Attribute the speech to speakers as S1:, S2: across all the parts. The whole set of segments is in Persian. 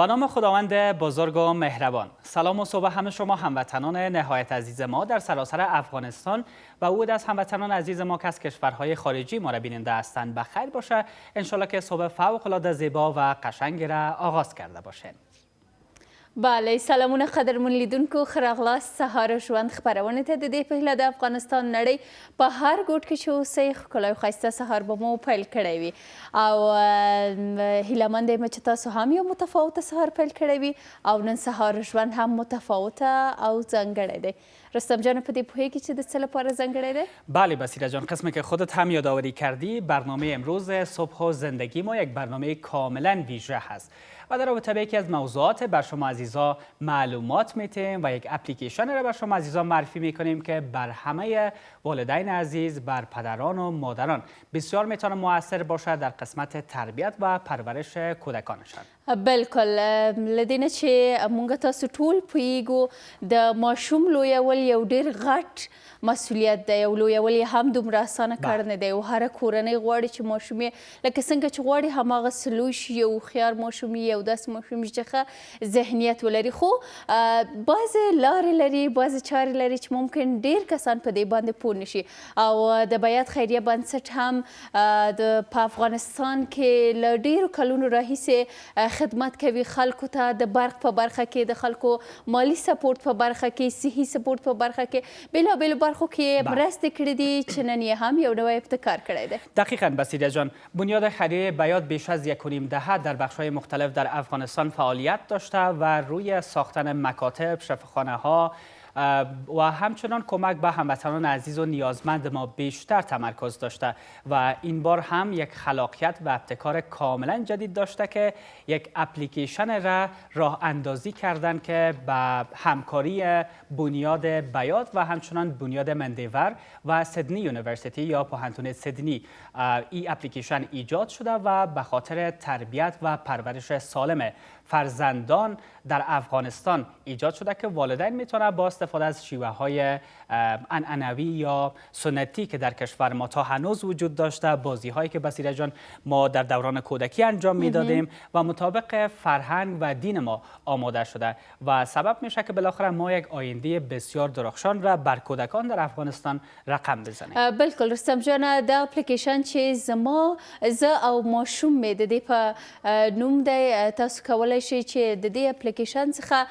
S1: به نام خداوند بزرگ و مهربان. سلام و صبح همه شما هموطنان نهایت عزیز ما در سراسر افغانستان و او از هموطنان عزیز ما که از کشورهای خارجی ما را بیننده هستند بخیر باشه. انشالله که صبح فوق العاده زیبا و قشنگ را آغاز کرده باشین.
S2: بله، سلامونه قدرمن لیدونکو، ښه راغلاست. سهار ژوند خپرونې ته د دې پهله د افغانستان نړۍ په هر ګوټ کې چې اوسئ ښکلی او ښایسته سهار به مو پیل کړی وي او هیلهمند یم چې تاسو هم یو متفاوته سهار پیل کړی وي او نن سهار ژوند هم متفاوته او ځانګړی دی. رستم جان په دې پوهیږي چې د څه لپاره ځانګړی دی؟
S1: بله بصیره جان، قسمی که خودت هم یادآوری کردی، برنامه امروز صبح و زندگی ما یک برنامه کاملا ویژه هست و در رابطه به یکی از موضوعات بر شما عزیزا معلومات میتیم و یک اپلیکیشن را بر شما عزیزا معرفی میکنیم که بر همه والدین عزیز، بر پدران و مادران بسیار میتونه مؤثر باشه در قسمت تربیت و پرورش کودکانشان.
S2: بالکل، لدینه چې مونږ تاسو ټول پوهیږو د ماشوم لویول یو ډیر غټ مسؤلیت دی او لویول یې هم دومره اسانه کار نه دی او هره کورنۍ غواړي چې ماشوم یې لکه څنګه چې غواړي هماغسې لوی شي، یو هوښیار ماشوم یي او داسې ماشوم چې ښه ذهنیت ولري. خو بعضې لارې لري، بعضې چارې لري چې ممکن ډیر کسان په دې باندې پوه نشي او د بیات خیریه بنسټ هم په افغانستان کې له ډیرو کلونو راهیسې خدمت کوي خلکو ته، د برق په برخه کې، د خلکو مالی سپورت په برخه کې، صحي سپورت په برخه کې، بیلابیلو برخو کې مرستې کړي دي چې نن یې هم یو نوی ابتکار کړی دی.
S1: دقیقاً بصیره جان، بنیاد خیریه بیات بیش از 1.5 دهه در بخش‌های مختلف در افغانستان فعالیت داشته و روی ساختن مکاتب، شفاخانه‌ها و همچنان کمک به هموطنان عزیز و نیازمند ما بیشتر تمرکز داشته و این بار هم یک خلاقیت و ابتکار کاملا جدید داشته که یک اپلیکیشن را راه اندازی کردن که به همکاری بنیاد بیات و همچنان بنیاد مندیور و سیدنی یونیورسیتی یا پوهنتون سیدنی این اپلیکیشن ایجاد شده و به خاطر تربیت و پرورش سالم فرزندان در افغانستان ایجاد شده که والدین میتونه با استفاده از شیوه های عنعنوی یا سنتی که در کشور ما تا هنوز وجود داشته، بازی هایی که بصیره جان ما در دوران کودکی انجام میدادیم و مطابق فرهنگ و دین ما آماده شده و سبب میشه که بالاخره ما یک آینده بسیار درخشان را بر کودکان در افغانستان رقم بزنیم.
S2: بالکل رستم جان، دا اپلیکیشن چې زه او ماشوم مې د دې په نوم دی، تاسو کولی شئ چې د دې اپلیکیشن څخه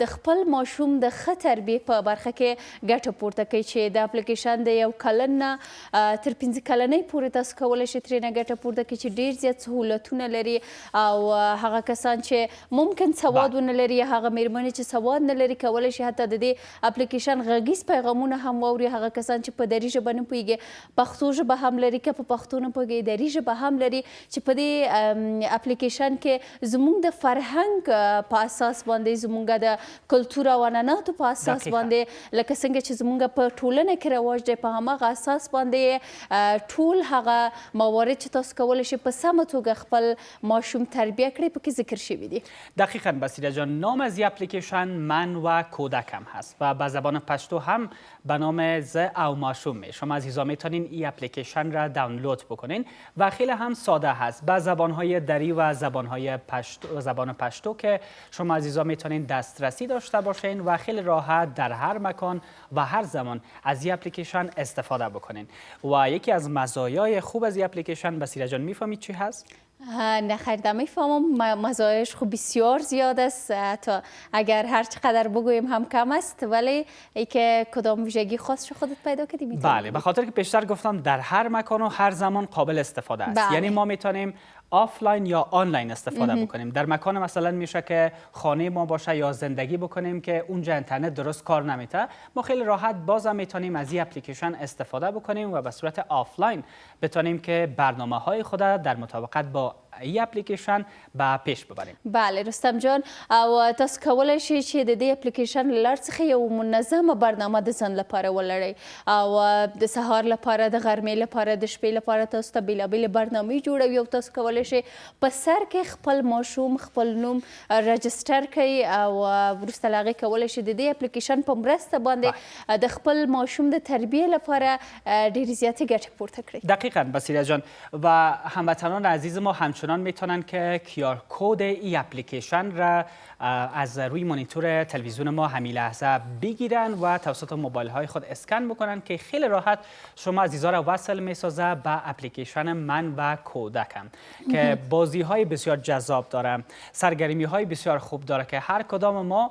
S2: د خپل ماشوم د ښه تربیې په برخه کې ګټه پورته کوي چې د اپلیکیشن د 1 کلن نه تر 5 کلنۍ پورې تاسو کولی شئ ترېنه ګټه پورته کړئ چې ډېر زیات سهولتونه لري او هغه کسان چې ممکن سواد ونه لري، هغه میرمنې چې سواد نه لري کولی شي حتی د دې اپلیکیشن غږیز پیغامونه هم واوري. هغه کسان چې په دري ژبه نه پوهېږي، پښتو ژبه هم لري، که په پښتو نه پوهېږي دري ژبه هم لري چې په دې اپلیکیشن کې زموږ د فرهنګ په اساس باندې، زموږ د کلتور او عنعناتو په اساس باندې، لکه څنګه چې زموږ په ټولنه کې رواج دی، په هماغه اساس باندې ټول هغه موارد چې تاسو کولی شئ په سمه توګه خپل ماشوم تربیه کړئ پکې ذکر شوي دي.
S1: دقیقاً بصیره جان، نام از این اپلیکیشن من و کودکم هست و به زبان پشتو هم به نام ز او ماشوم. شما عزیزا میتونین این اپلیکیشن را دانلود بکنین و خیلی هم ساده هست به زبانهای دری و زبان پشتو که شما عزیزا میتونین دسترسی داشته باشین و خیلی راحت در هر مکان و هر زمان از این اپلیکیشن استفاده بکنین. و یکی از مزایای خوب از این اپلیکیشن بصیره جان میفهمید چی هست؟
S2: نه خیر نمیفهمم. مزایاش خب بسیار زیاد است، تا اگر هر چقدر بگوییم هم کم است، ولی ای که کدام ویژگی خاصش خودت پیدا کردی میتونی.
S1: بله، به خاطر که پیشتر گفتم در هر مکان و هر زمان قابل استفاده است. یعنی ما میتونیم آفلاین یا آنلاین استفاده بکنیم. در مکان مثلا میشه که خانه ما باشه یا زندگی بکنیم که اونجا اینترنت درست کار نمیته، ما خیلی راحت بازم میتونیم از این اپلیکیشن استفاده بکنیم و به صورت آفلاین بتونیم که برنامه‌های خود در مطابقت با این اپلیکیشن به پیش ببریم.
S2: بله رستم جان، او تاسو کولی شئ چې د دې اپلیکیشن له لارې څخه یو منظمه برنامه د ځان لپاره ولرئ او د سهار لپاره، د غرمې لپاره، د شپې لپاره تاسو ته بیلابیلې برنامې جوړوي او تاسو کولی شئ په سر کې خپل ماشوم خپل نوم رجسټر کړئ او وروسته له هغې کولی شئ د دې اپلیکیشن په مرسته باندې د خپل ماشوم د تربیې لپاره ډېرې زیاتې ګټې پورته کړئ.
S1: دقیقاً بصیره جان، و هموطنان عزیز ما همچنان همچنان میتونن که QR کد ای اپلیکیشن را از روی مانیتور تلویزیون ما همین لحظه بگیرن و توسط موبایل های خود اسکن بکنن که خیلی راحت شما عزیزا را وصل میسازه به اپلیکیشن من و کودکم که بازی های بسیار جذاب داره، سرگرمی های بسیار خوب داره که هر کدام ما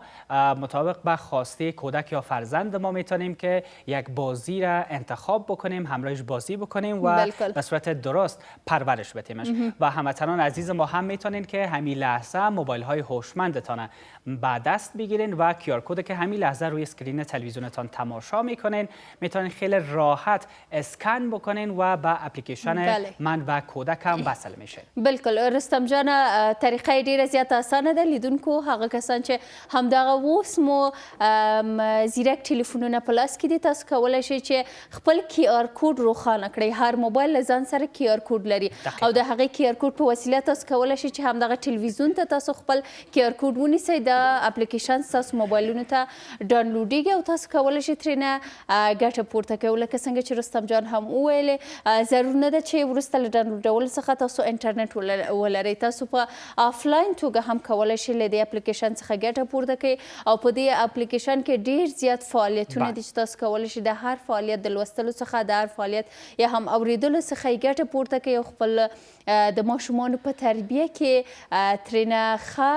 S1: مطابق به خواسته کودک یا فرزند ما میتونیم که یک بازی را انتخاب بکنیم، همراهش بازی بکنیم و به صورت درست پرورش بدیمش. و هموطنان عزیز ما هم میتونین که همین لحظه موبایل های هوشمندتان به دست بگیرین و QR کد که همین لحظه روی اسکرین تلویزیونتان تماشا میکنین میتونین خیلی راحت اسکن بکنین و به اپلیکیشن من و کودکم وصل میشین.
S2: بالکل رستم جان، طریقه ډیره زیات اسانه ده. لیدونکو هغه کسان چې همدغه اوس مو زیرک ټلیفونونه په لاس کې دي، تاسو کولی شئ چې خپل QR کوډ روښانه کړئ. هر موبایل له ځان سره QR کوډ لري او د هغې QR کوډ په وسیله تاسو کولی شئ چې همدغه ټلویزیون ته تاسو خپل QR کوډ ونیسئ. د اپلیکیشن ستاسو موبایلونو ته ډاونلوډیږي او تاسو کولی شئ ترېنه ګټه پورته کوئ. لکه څنګه چې رستم جان هم وویلې، ضرور نه ده چې وروسته له ډاونلوډولو څخه تاسو انټرنیټ ولرئ. تاسو په آفلاین توګه هم کولی شئ له دې اپلیکیشن څخه ګټه پورته کړئ او په دې اپلیکیشن کې ډېر زیات فعالیتونه دي چې تاسو کولی شئ د هر فعالیت د لوستلو څخه، د هر فعالیت یا هم اوریدلو څخه یې ګټه پورته کړئ او خپل د ماشومانو په تربیه کې ترېنه ښه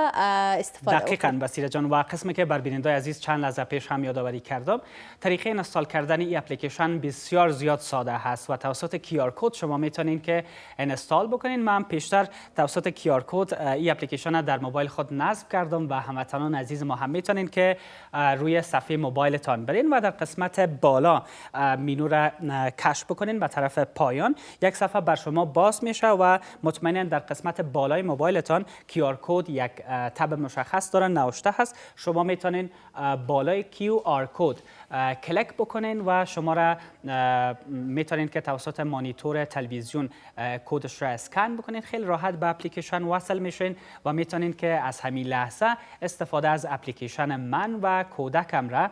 S2: استفاده وکړئ.
S1: دقیقاً بصیره جان، و قسمی که بر بیننده عزیز چند لحظه پیش هم یادآوری کردم، طریقه اینستال کردن این اپلیکیشن بسیار زیاد ساده هست و توسط QR کد شما میتونین که اینستال بکنین. من پیشتر توسط QR کد این اپلیکیشن در موبایل خود نصب کردم و هموطنان عزیز ما هم میتونین که روی صفحه موبایلتان برین و در قسمت بالا مینو را کشف بکنین به طرف پایان یک صفحه بر شما باز میشه و مطمئنا در قسمت بالای موبایلتان QR کد یک تب مشخص داره نوشته هست. شما میتونین بالای QR کد کلیک بکنین و شما را میتونین که توسط مانیتور تلویزیون کدش را اسکن بکنین. خیلی راحت به اپلیکیشن وصل میشین و میتونین که از همین لحظه استفاده از اپلیکیشن من و کودکم را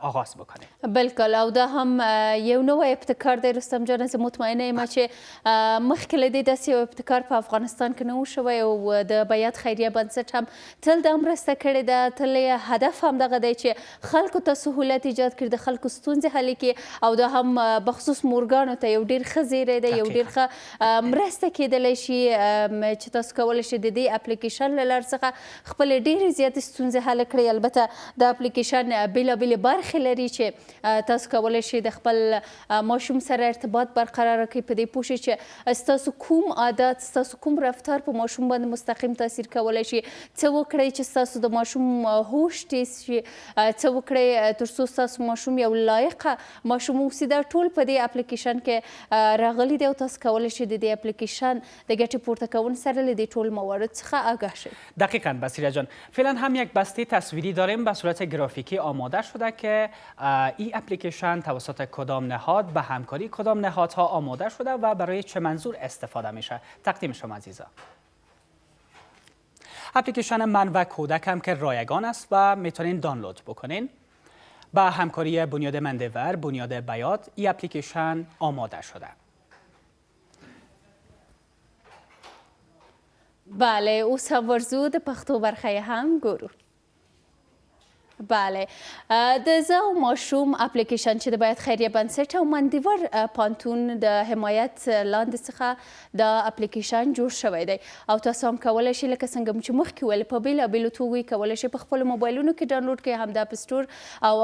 S1: آغاز بکنین.
S2: بالکل، او دا هم یو نوی ابتکار دی رستم جان. زه مطمئنه یم چې مخکې له دې داسې یو ابتکار په افغانستان کې نه و شوی او د بیات خیریه بنسټ هم تل دا مرسته کړې ده. تل یې هدف همدغه دی چې خلکو ته سهولت ایجاد کړي، د خلکو ستونزې حل کړي او دا هم بخصوص مورګانو ته یو ډېر ښه زیری دی، یو ډېر ښه مرسته کیدلی شي چې تاسو کولی شئ د دې اپلیکیشن له لارې څخه خپلې ډېرې زیاتې ستونزې حل کړئ. البته د اپلیکیشن بېلابېلې برخې لري چې تاسو کولی شئ د خپل ماشوم سره ارتباط برقرار کړئ، په دې پوه شئ چې ستاسو کوم عادت، ستاسو کوم رفتار په ماشوم باندې مستقیم تاثیر کولی شي، څه وکړئ چې ستاسو د ماشوم هوش تیز شي، څه وکړئ تر څو ستاسو ماشوم یو لایقه ماشوم اوسي. دا ټول په دې اپلیکیشن کې راغلی دی او تاسو کولی شئ د دې اپلیکیشن د ګټې پورته کونې سره له دې ټول موارد څخه آگاه شئ.
S1: دقیقاً بصیره جان، فعلا هم یک بسته تصویری داریم به صورت گرافیکی آماده شده که این اپلیکیشن توسط کدام نهاد به همکاری کدام نهادها آماده شده و برای چه منظور استفاده میشه. تقدیم شما عزیزا. اپلیکیشن من و کودکم که رایگان است و میتونین دانلود بکنین. با همکاری بنیاد مندور، بنیاد بیات، این اپلیکیشن آماده شده.
S2: بله، اوس هم ورزو د پښتو برخه هم ګورو. بله، د زه او ماشوم اپلیکیشن چې د بیات خیریه بنسټ او مندور پانتون د حمایت لاندې څخه د اپلیکیشن جوړ شوی دی او تاسو هم کولی شئ لکه څنګه مو چې مخکې ویل په بېلابېلو توګو یې کولی شئ په خپلو موبایلونو کې ډاونلوډ کړئ، هم د اپ سټور او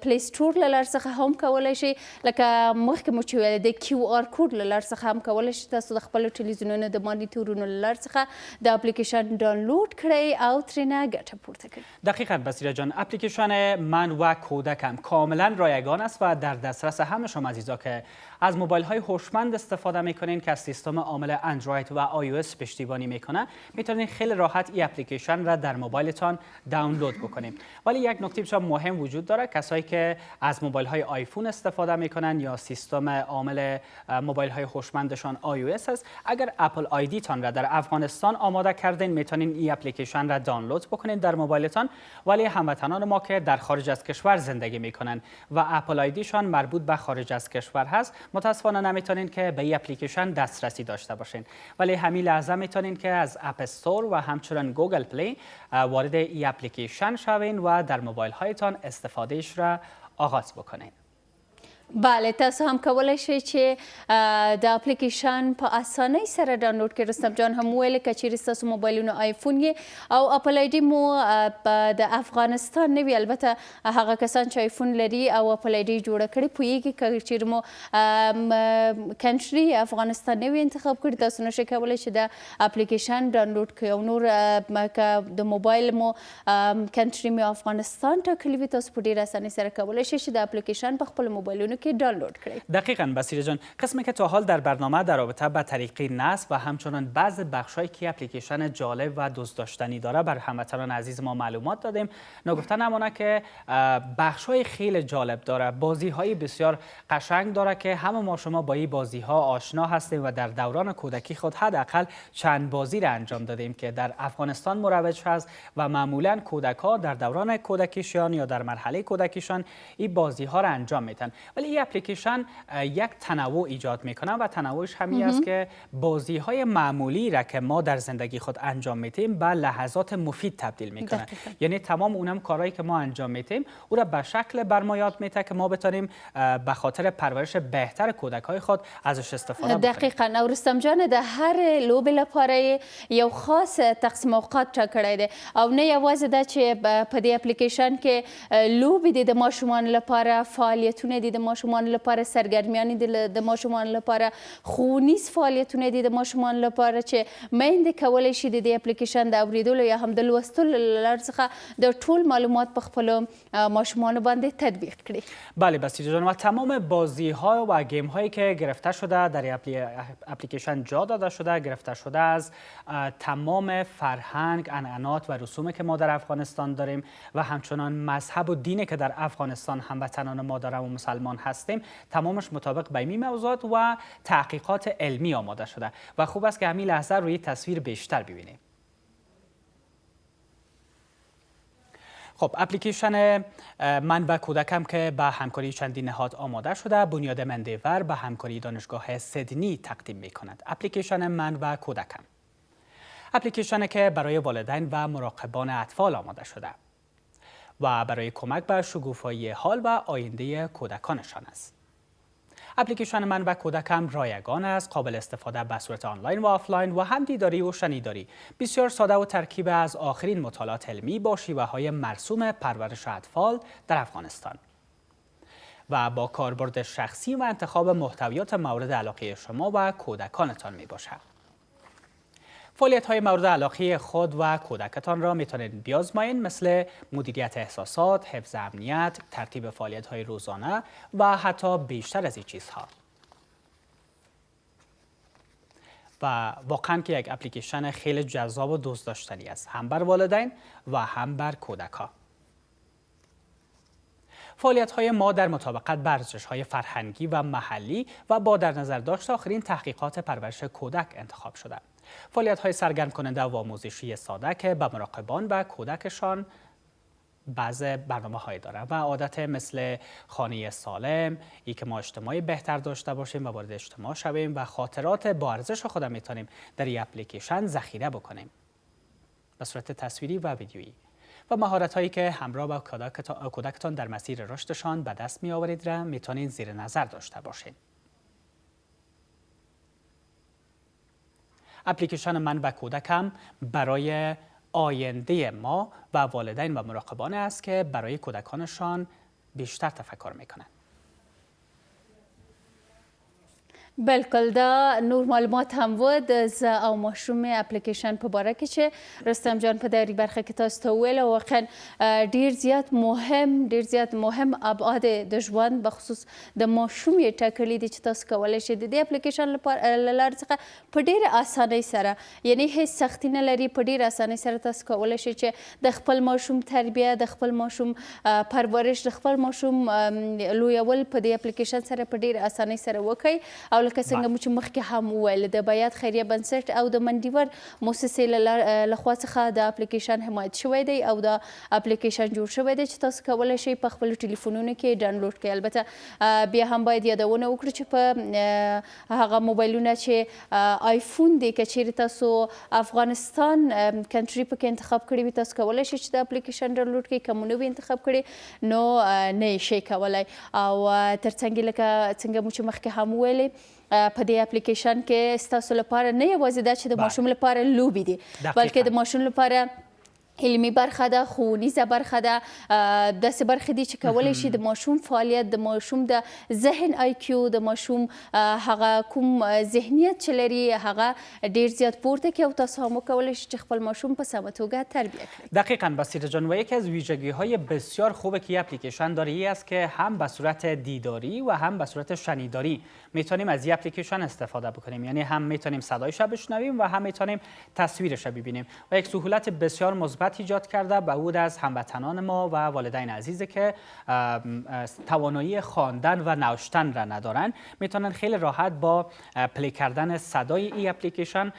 S2: پلی سټور له لارې څخه هم کولی شئ. لکه مخکې مو چې ویل د QR کوډ له لارې څخه هم کولی شئ تاسو د خپلو ټلویزیونونو د مانیټورونو له لارې څخه د اپلیکیشن ډاونلوډ کړئ او ترېنه ګټه پورته کړئ.
S1: دقیقاً بصیره جان، اپلیکیشن من و کودکم کاملا رایگان است و در دسترس همه شما عزیزا که از موبایل های هوشمند استفاده میکنین که از سیستم عامل اندروید و iOS پشتیبانی میکنه. میتونین خیلی راحت این اپلیکیشن را در موبایلتان دانلود بکنین. ولی یک نکته بسیار مهم وجود داره، کسایی که از موبایل های آیفون استفاده میکنن یا سیستم عامل موبایل های هوشمندشان iOS است، اگر اپل آیدی تان را در افغانستان آماده کردین میتونین این اپلیکیشن را دانلود بکنین در موبایلتان. ولی هموطنان ما که در خارج از کشور زندگی میکنن و اپل آیدیشان مربوط به خارج از کشور هست، متاسفانه نمیتونین که به این اپلیکیشن دسترسی داشته باشین، ولی همین لحظه میتونین که از اپ استور و همچنین گوگل پلی وارد این اپلیکیشن شوین و در موبایل هایتان استفادهش را آغاز بکنین.
S2: بله، تاسو هم کولی شئ چې د اپلیکیشن په اسانۍ سره ډاونلوډ کړئ. رستم جان هم وویل که چیرې ستاسو موبایلونه آیفون یې او اپل آی ډي مو د افغانستان نه وي، البته هغه کسان چې آیفون لري او اپل آی ډي جوړه کړې پوهیږي که چیرې مو کنټري افغانستان نه وي انتخاب کړي، تاسو نشئ کولی چې د اپلیکیشن ډاونلوډ کړئ. او نور که د موبایل مو کنټري مو افغانستان ټاکلی وي، تاسو په ډېره اسانۍ سره کولی شئ چې د اپلیکیشن په خپل موبایلونو که دانلود کنید.
S1: دقیقاً بصیره جان، قسمی که تا حال در برنامه در رابطه با طریقه نصب و همچنان بعض بخشایی که اپلیکیشن جالب و دوست داشتنی داره بر هموطنان عزیز ما معلومات دادیم. نگفته نمونه که بخشای خیلی جالب داره، بازی‌های بسیار قشنگ داره که همه ما شما با این بازی‌ها آشنا هستیم و در دوران کودکی خود حداقل چند بازی را انجام دادیم که در افغانستان مروج هست و معمولاً کودک‌ها در دوران کودکیشان یا در مرحله کودکیشان این بازی‌ها را انجام میدن. ولی این اپلیکیشن یک تنوع ایجاد میکنه و تنوعش همین است که بازی های معمولی را که ما در زندگی خود انجام میتیم به لحظات مفید تبدیل میکنه. یعنی تمام اونم کارهایی که ما انجام میتیم او را به شکل برمایات میته که ما بتونیم به خاطر پرورش بهتر کودک های خود ازش استفاده بکنیم.
S2: دقیقاً. او رستم جان، د هر لوبې لپاره یو خاص تقسیم اوقات ټاکلی دی او نه یوازې دا چې په دې اپلیکیشن کې لوبې دي د ماشومانو لپاره، فعالیتونه دي د ماشومان لپاره، سرګرمیان دي د ماشومان لپاره، ښوونیز فعالیتونه دي د ماشومان لپاره چې میندې کولی شي د دې اپلیکیشن د اورېدلو یا هم د لوستلو له لارې څخه د ټول معلومات په خپلو ماشومانو باندې تطبیق کړي.
S1: بله بصیره جان، و تمام بازی ها و گیم هایی که گرفته شده در اپلیکیشن جا داده شده گرفته شده از تمام فرهنگ، عنعنات و رسومی که ما در افغانستان داریم و همچنان مذهب و دینی که در افغانستان هموطنان ما داریم و مسلمان هستیم، تمامش مطابق به این موضوعات و تحقیقات علمی آماده شده و خوب است که همین لحظه روی تصویر بیشتر ببینیم. خب اپلیکیشن من و کودکم که با همکاری چندین نهاد آماده شده، بنیاد مندیور به همکاری دانشگاه سیدنی تقدیم می کند. اپلیکیشن من و کودکم، اپلیکیشنی که برای والدین و مراقبان اطفال آماده شده و برای کمک به شکوفایی حال و آینده کودکانشان است. اپلیکیشن من و کودکم رایگان است، قابل استفاده به صورت آنلاین و آفلاین و هم دیداری و شنیداری. بسیار ساده و ترکیب از آخرین مطالعات علمی با شیوه‌های مرسوم پرورش اطفال در افغانستان و با کاربرد شخصی و انتخاب محتویات مورد علاقه شما و کودکانتان می باشد. فعالیت‌های مورد علاقه خود و کودکتان را میتونید بیازمایید، مثل مدیریت احساسات، حفظ امنیت، ترتیب فعالیت‌های روزانه و حتی بیشتر از این چیزها. و واقعاً که یک اپلیکیشن خیلی جذاب و دوست داشتنی است، هم بر والدین و هم بر کودک‌ها. فعالیت‌های ما در مطابقت با ارزش‌های فرهنگی و محلی و با در نظر داشت آخرین تحقیقات پرورش کودک انتخاب شده. فعالیت‌های سرگرم کننده و آموزشی ساده که به مراقبان و کودکشان بعض برنامه‌های داره و عادت مثل خانه سالم، ای که ما اجتماعی بهتر داشته باشیم و وارد اجتماع شویم و خاطرات با ارزش خود میتونیم در این اپلیکیشن ذخیره بکنیم به صورت تصویری و ویدیویی و مهارت‌هایی که همراه با کودکتان در مسیر رشدشان به دست می‌آورید را میتونید زیر نظر داشته باشید. اپلیکیشن من و کودکم برای آینده ما و والدین و مراقبان است که برای کودکانشان بیشتر تفکر میکنند.
S2: بلکل، دا نور معلومات هم و د زه او ماشوم اپلیکیشن په باره کې چې رستم جان په دغه برخه کې تاسو ته وویل، واقعا ډیر زیات مهم ابعاد د ژوند بخصوص د ماشوم یې ټاکلي دي چې تاسو کولی شئ د دې اپلیکیشن له لارې څخه په ډیره اسانۍ سره، یعنی هیڅ سختي نه لري، په ډیره اسانۍ سره تاسو کولی شئ چې د خپل ماشوم تربیه، د خپل ماشوم پرورش، د خپل ماشوم لویول په دې اپلیکیشن سره په ډیره اسانۍ سره وکړئ او لکه څنګه مو چې مخکې هم وویل د بیات خیریه بنسټ او د منډیور موسسې لخوا څخه د اپلیکیشن حمایت شوی دی او د اپلیکیشن جوړ شوی دی چې تاسو کولی شئ په خپلو ټلیفونونو کې ډاونلوډ کړئ. البته بیا هم باید یادونه وکړو چې په هغه موبایلونه چې آیفون دی که چیرې تاسو افغانستان کنټري پکې انتخاب کړی وي تاسو کولی شئ چې د اپلیکیشن ډاونلوډ کړئ. که مو نه وي انتخاب کړی نو نه یې شئ کولی. او ترڅنګ لکه څنګه مو چې مخکې هم وویلې په دې اپلیکیشن کې ستاسو لپاره نه یوازې دا چې د ماشوم لپاره لوبې دي بلکې د ماشوم لپاره علمي برخه ده، ښوونیزه برخه ده، داسې برخې دي چې کولی شي د ماشوم فعالیت، د ماشوم د ذهن IQ، د ماشوم هغه کوم ذهنیت چې لري هغه ډیر زیاد پورته کړي او تاسو هم وکولی شئ چې خپل ماشوم په سمه توګه تربیه کړئ.
S1: دقیقاً بصیره جان، و یکی از ویژگی‌های بسیار خوبه که اپلیکیشن داره این است که هم به صورت دیداری و هم به صورت شنیداری میتونیم از این اپلیکیشن استفاده بکنیم. یعنی هم میتونیم صدایش رو بشنویم و هم میتونیم تصویرش رو ببینیم و یک سهولت بسیار مثبت ایجاد کرده به عود از هموطنان ما و والدین عزیزی که توانایی خواندن و نوشتن را ندارن، میتونن خیلی راحت با پلی کردن صدای این اپلیکیشن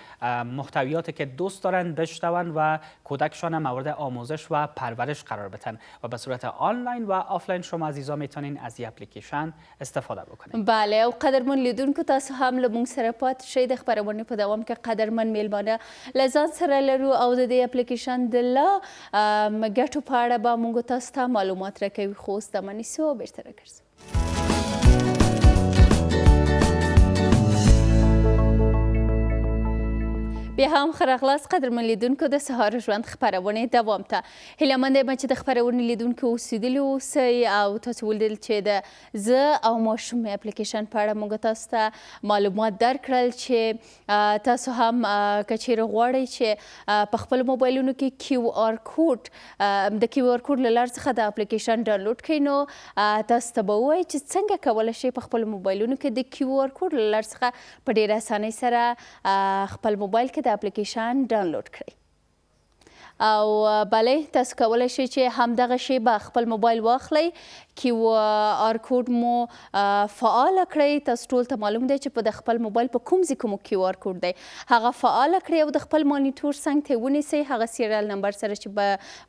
S1: محتویاتی که دوست دارن بشنون و کودکشان مورد آموزش و پرورش قرار بدن و به صورت آنلاین و آفلاین شما عزیزان میتونین از این اپلیکیشن استفاده بکنین.
S2: بله، او قدرمن لیدونکو تاسو هم له موږ سره پاتې شئ. د خپرونې په دوام کې قدرمن میلمانه له ځان سره لرو او د دې اپلیکیشن د ګټو په اړه به موږ تاسو ته معلومات راکوي. خو اوس دمه نیسو او بیرته راګرځو. بیا هم ښه راغلاست قدرمن لیدونکو د سهار ژوند خپرونې دوام ته. هیله مند یم چې د خپرونې لیدونکو اوسېدلي اوسئ او تاسو ولیدل چې د زه او ماشوم اپلیکیشن په اړه موږ تاسو ته معلومات درکړل چې تاسو هم که چیرې غواړئ چې په خپلو موبایلونو کې QR کوډ د QR کوډ له لارې څخه د اپلیکیشن ډاونلوډ کړئ نو تاسو ته به ووایي چې څنګه کولی شئ په خپلو موبایلونو کې د QR کوډ له لارې څخه په ډېره اسانۍ سره خپل موبایل کې د اپلیکیشن ډاونلوډ کړئ. او بله تاسو کولی شئ چې همدغه شی به خپل موبایل واخلئ، QR کوډ مو فعال کړئ. تاسو ټول ته معلوم دی چې په د خپل موبایل په کوم ځای کې مو QR کوډ دی هغه فعال کړئ او د خپل مانیټور څنګ ته ونیسئ هغه سیریال نمبر سره چې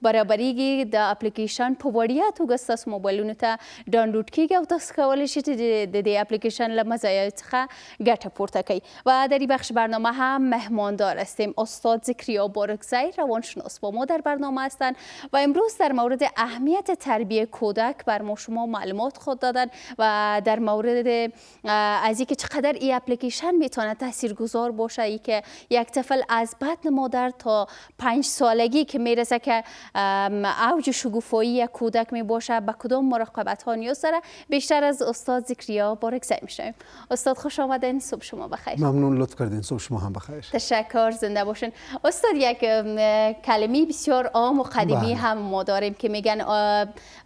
S2: برابریږي د اپلیکیشن په وړیا توګه ستاسو موبایلونو ته ډاونلوډ کیږي او تاسو کولی شئ چې د دې اپلیکیشن له مزایاو څخه ګټه پورته کړئ. و در این بخش برنامه هم مهماندار هستیم. استاد ذکریا بارکزی روانشناس با ما در برنامه هستند و امروز در مورد اهمیت تربیه کودک بر ما شما معلومات خود دادن و در مورد از اینکه چقدر این اپلیکیشن میتونه تاثیرگذار باشه. ای که یک طفل از بطن مادر تا 5 سالگی که میرسه که اوج شکوفایی یک کودک میباشه به کدام مراقبت ها نیاز داره. بیشتر از استاد ذکریا بارکزی میشنویم. استاد خوش آمدین، صبح شما بخیر.
S3: ممنون، لطف کردین. صبح شما هم بخیر.
S2: تشکر، زنده باشین. استاد یک کلمه بسیار عام و قدیمی هم ما داریم که میگن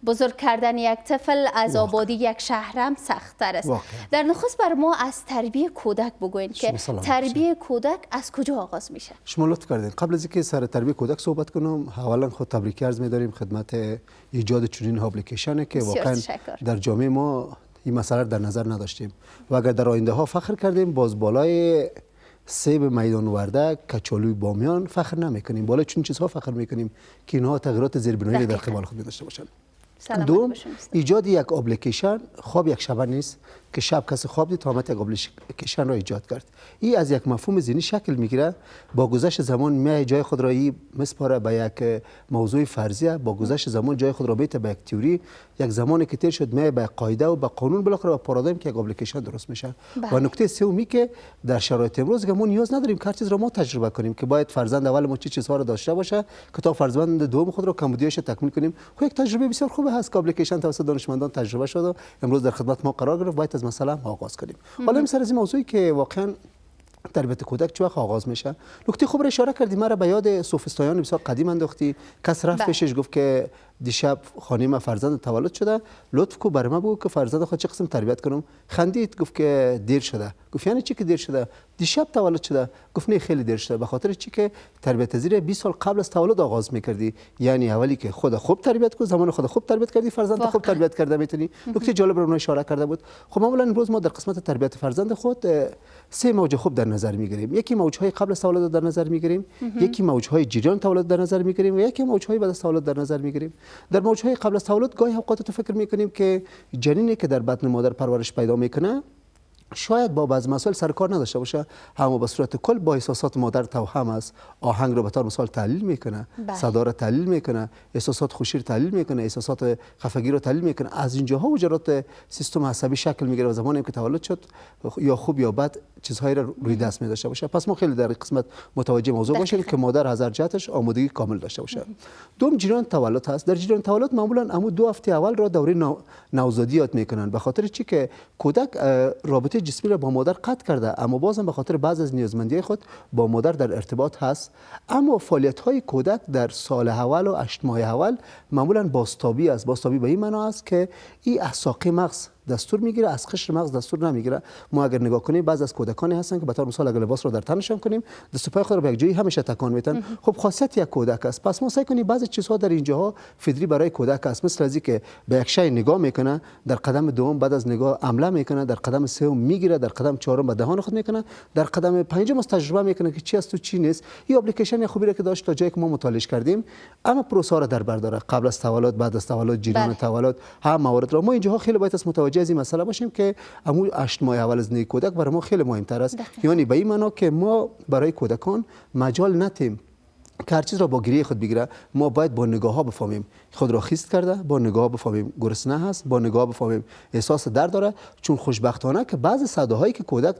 S2: بزرگ کردن یک طفل از آبادی یک شهر هم سخت‌تر است. در نخست بر ما از تربیه کودک بگوین که تربیه کودک از کجا آغاز میشه؟
S3: شما لطف کردین. قبل از اینکه سر تربیه کودک صحبت کنم، اولا خود تبریک عرض می‌داریم خدمت ایجاد چنین اپلیکیشنی که واقعا در جامعه ما این مسئله در نظر نداشتیم و اگر در آینده ها فخر کردیم باز بالای سیب میدان ورده، کچالوی بامیان فخر نمیکنیم. بالای چون چیزها فخر میکنیم که اینها تغییرات زیربنایی در قبال خود داشته باشند. دوم، ایجاد یک اپلیکیشن خواب یک شبه نیست که شب کسی خواب دید تا یک اپلیکیشن را ایجاد کرد. این از یک مفهوم ذهنی شکل میگیره. با گذشت زمان می جای خود را میسپاره به یک موضوع فرضیه. با گذشت زمان جای خود را میته به یک تئوری. یک زمانی که تیر شد می به قاعده و به قانون بالاخره به پارادایم که یک اپلیکیشن درست میشه. و نکته سومی که در شرایط امروز که ما نیاز نداریم که هر چیز را ما تجربه کنیم که باید فرزند اول ما چه چیزها را داشته باشه که تا فرزند دوم خود را کمبودیاش تکمیل کنیم. خب یک تجربه بسیار خوبه هست که اپلیکیشن توسط دانشمندان تجربه شده، امروز در خدمت ما قرار گرفت. باید از مسئله آغاز کنیم. حالا این سر از این موضوعی که واقعا تربیت کودک چه وقت آغاز میشه، نکته خوب را اشاره کردی. مرا به یاد سوفسطایان بسیار قدیم انداختی. کس رفت پیشش گفت که دیشب خانم فرزند تولد شده، لطف کو برای ما بگو که فرزند خود چه قسم تربیت کنم. خندید گفت که دیر شده. گفت یعنی چی که دیر شده؟ دیشب تولد شده. گفت نه خیلی دیر شده، به خاطر چی که تربیت زیر 20 سال قبل از تولد آغاز میکردی. یعنی اولی که خود خوب تربیت کو، زمان خود خوب تربیت کردی، فرزند خوب تربیت کرده میتونی. نکته جالب رو اشاره کرده بود. خب معمولا امروز ما در قسمت تربیت فرزند خود سه موج خوب در نظر میگیریم. یکی موجهای قبل از تولد در نظر میگیریم، یکی موجهای جریان تولد در نظر میگیریم و یکی موجهای بعد از تولد در نظر میگیریم. در موجهای قبل از تولد گاهی اوقات تو فکر میکنیم که جنینی که در بطن مادر پرورش پیدا میکنه شاید با بعض مسائل سر کار نداشته باشه، اما به صورت کل با احساسات مادر توهم است. آهنگ رو به طور مثال تحلیل میکنه، صدا رو تحلیل میکنه، احساسات خوشی رو تحلیل میکنه، احساسات خفگی رو تحلیل میکنه. از اینجاها وجرات سیستم عصبی شکل میگیره و زمانی که تولد شد یا خوب یا بد چیزهایی رو روی دست می داشته باشه. پس ما خیلی در قسمت متوجه موضوع باشیم که مادر از هر جهتش آمادگی کامل داشته باشه. دوم جریان تولد هست. در جریان تولد معمولا امو 2 هفته اول را دوره نوزادی یاد میکنن، به خاطر چی که کودک رابطه جسمی را با مادر قطع کرده، اما بازم به خاطر بعض از نیازمندی خود با مادر در ارتباط هست. اما فعالیت های کودک در سال اول و 8 ماه اول معمولا بازتابی است. بازتابی به این معنا است که این از ساقه مغز دستور میگیره، از قشر مغز دستور نمیگیره. ما اگر نگاه کنیم بعض از کودکانی هستن که به طور مثال اگر لباس رو در تنشان کنیم دست و پای خود رو به یک جایی همیشه تکان میتن. خب خاصیت یک کودک است. پس ما سعی کنیم بعضی چیزها در اینجاها فطری برای کودک است، مثل از اینکه به یک شی نگاه میکنه، در قدم دوم بعد از نگاه عمله میکنه، در قدم سوم میگیره، در قدم چهارم به دهان خود میکنه، در قدم پنجم از تجربه میکنه که چی است تو چی نیست. این اپلیکیشن خوبی که داشت تا جایی که ما مطالعه کردیم، اما پروسه را در بر داره، قبل از تولد، بعد از تولد، جریان تولد، هم موارد را ما اینجاها خیلی باید از متوجه از این مسئله باشیم که امو 8 ماه اول از زندگی کودک برای ما خیلی مهمتر است. یعنی به این معنا که ما برای کودکان مجال ندیم که هر چیز را با گریه خود بگیره. ما باید با نگاه ها بفهمیم خود را خیست کرده، با نگاه ها بفهمیم گرسنه هست، با نگاه ها بفهمیم احساس درد داره. چون خوشبختانه که بعضی صداهایی که کودک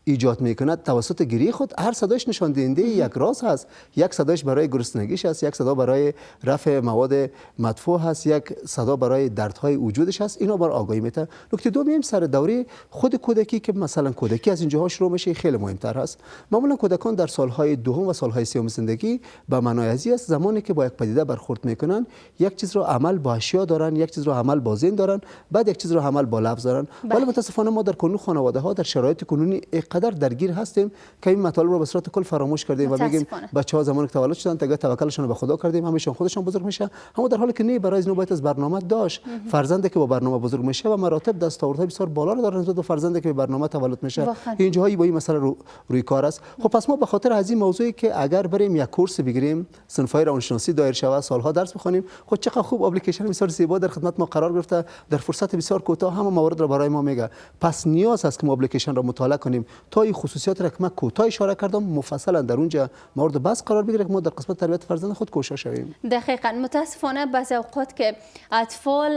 S3: ایجاد میکنه توسط گریه خود، هر صداش نشان دهنده یک راز هست. یک صداش برای گرسنگیش است، یک صدا برای رفع مواد مدفوع هست، یک صدا برای دردهای وجودش هست. اینا بر آگاهی میده. نکته دوم سر دوره خود کودکی که مثلا کودکی از اینجاها شروع میشه خیلی مهمتر هست. معمولا کودکان در سالهای دوم و سالهای سوم زندگی به معنای ازی است زمانی که با یک پدیده برخورد میکنن، یک چیز رو عمل با اشیا دارن، یک چیز رو عمل با ذهن دارن، بعد یک چیز رو عمل با لفظ دارن. ولی متاسفانه ما در کنون خانواده ها در شرایط کنونی قدر درگیر هستیم که این مطالب رو به صورت کل فراموش کردیم و میگیم بچه‌ها زمانی که تولد شدن دیگه توکلشون به خدا کردیم، همیشون خودشون بزرگ میشه. اما در حالی که نه، برای اینو باید از برنامه داشت. فرزندی که با برنامه بزرگ میشه و مراتب دستاوردهای بسیار بالا رو داره نسبت به فرزندی که به برنامه تولد میشه. اینجاهایی با این مسئله روی کار است. خب پس ما به خاطر از این موضوعی که اگر بریم یک کورس بگیریم، صنفای روانشناسی دایر شود، سالها درس بخونیم، خب چقدر خوب اپلیکیشن بسیار زیبا در خدمت ما قرار گرفته، در فرصت بسیار کوتاه همه موارد رو برای ما میگه. پس نیاز است که ما اپلیکیشن رو مطالعه کنیم تا این خصوصیات را که من کوتاه اشاره کردم مفصلا در اونجا مورد بحث قرار بگیره که ما در قسمت تربیت فرزند خود کوشش شویم.
S2: دقیقاً. متاسفانه بعضی اوقات که اطفال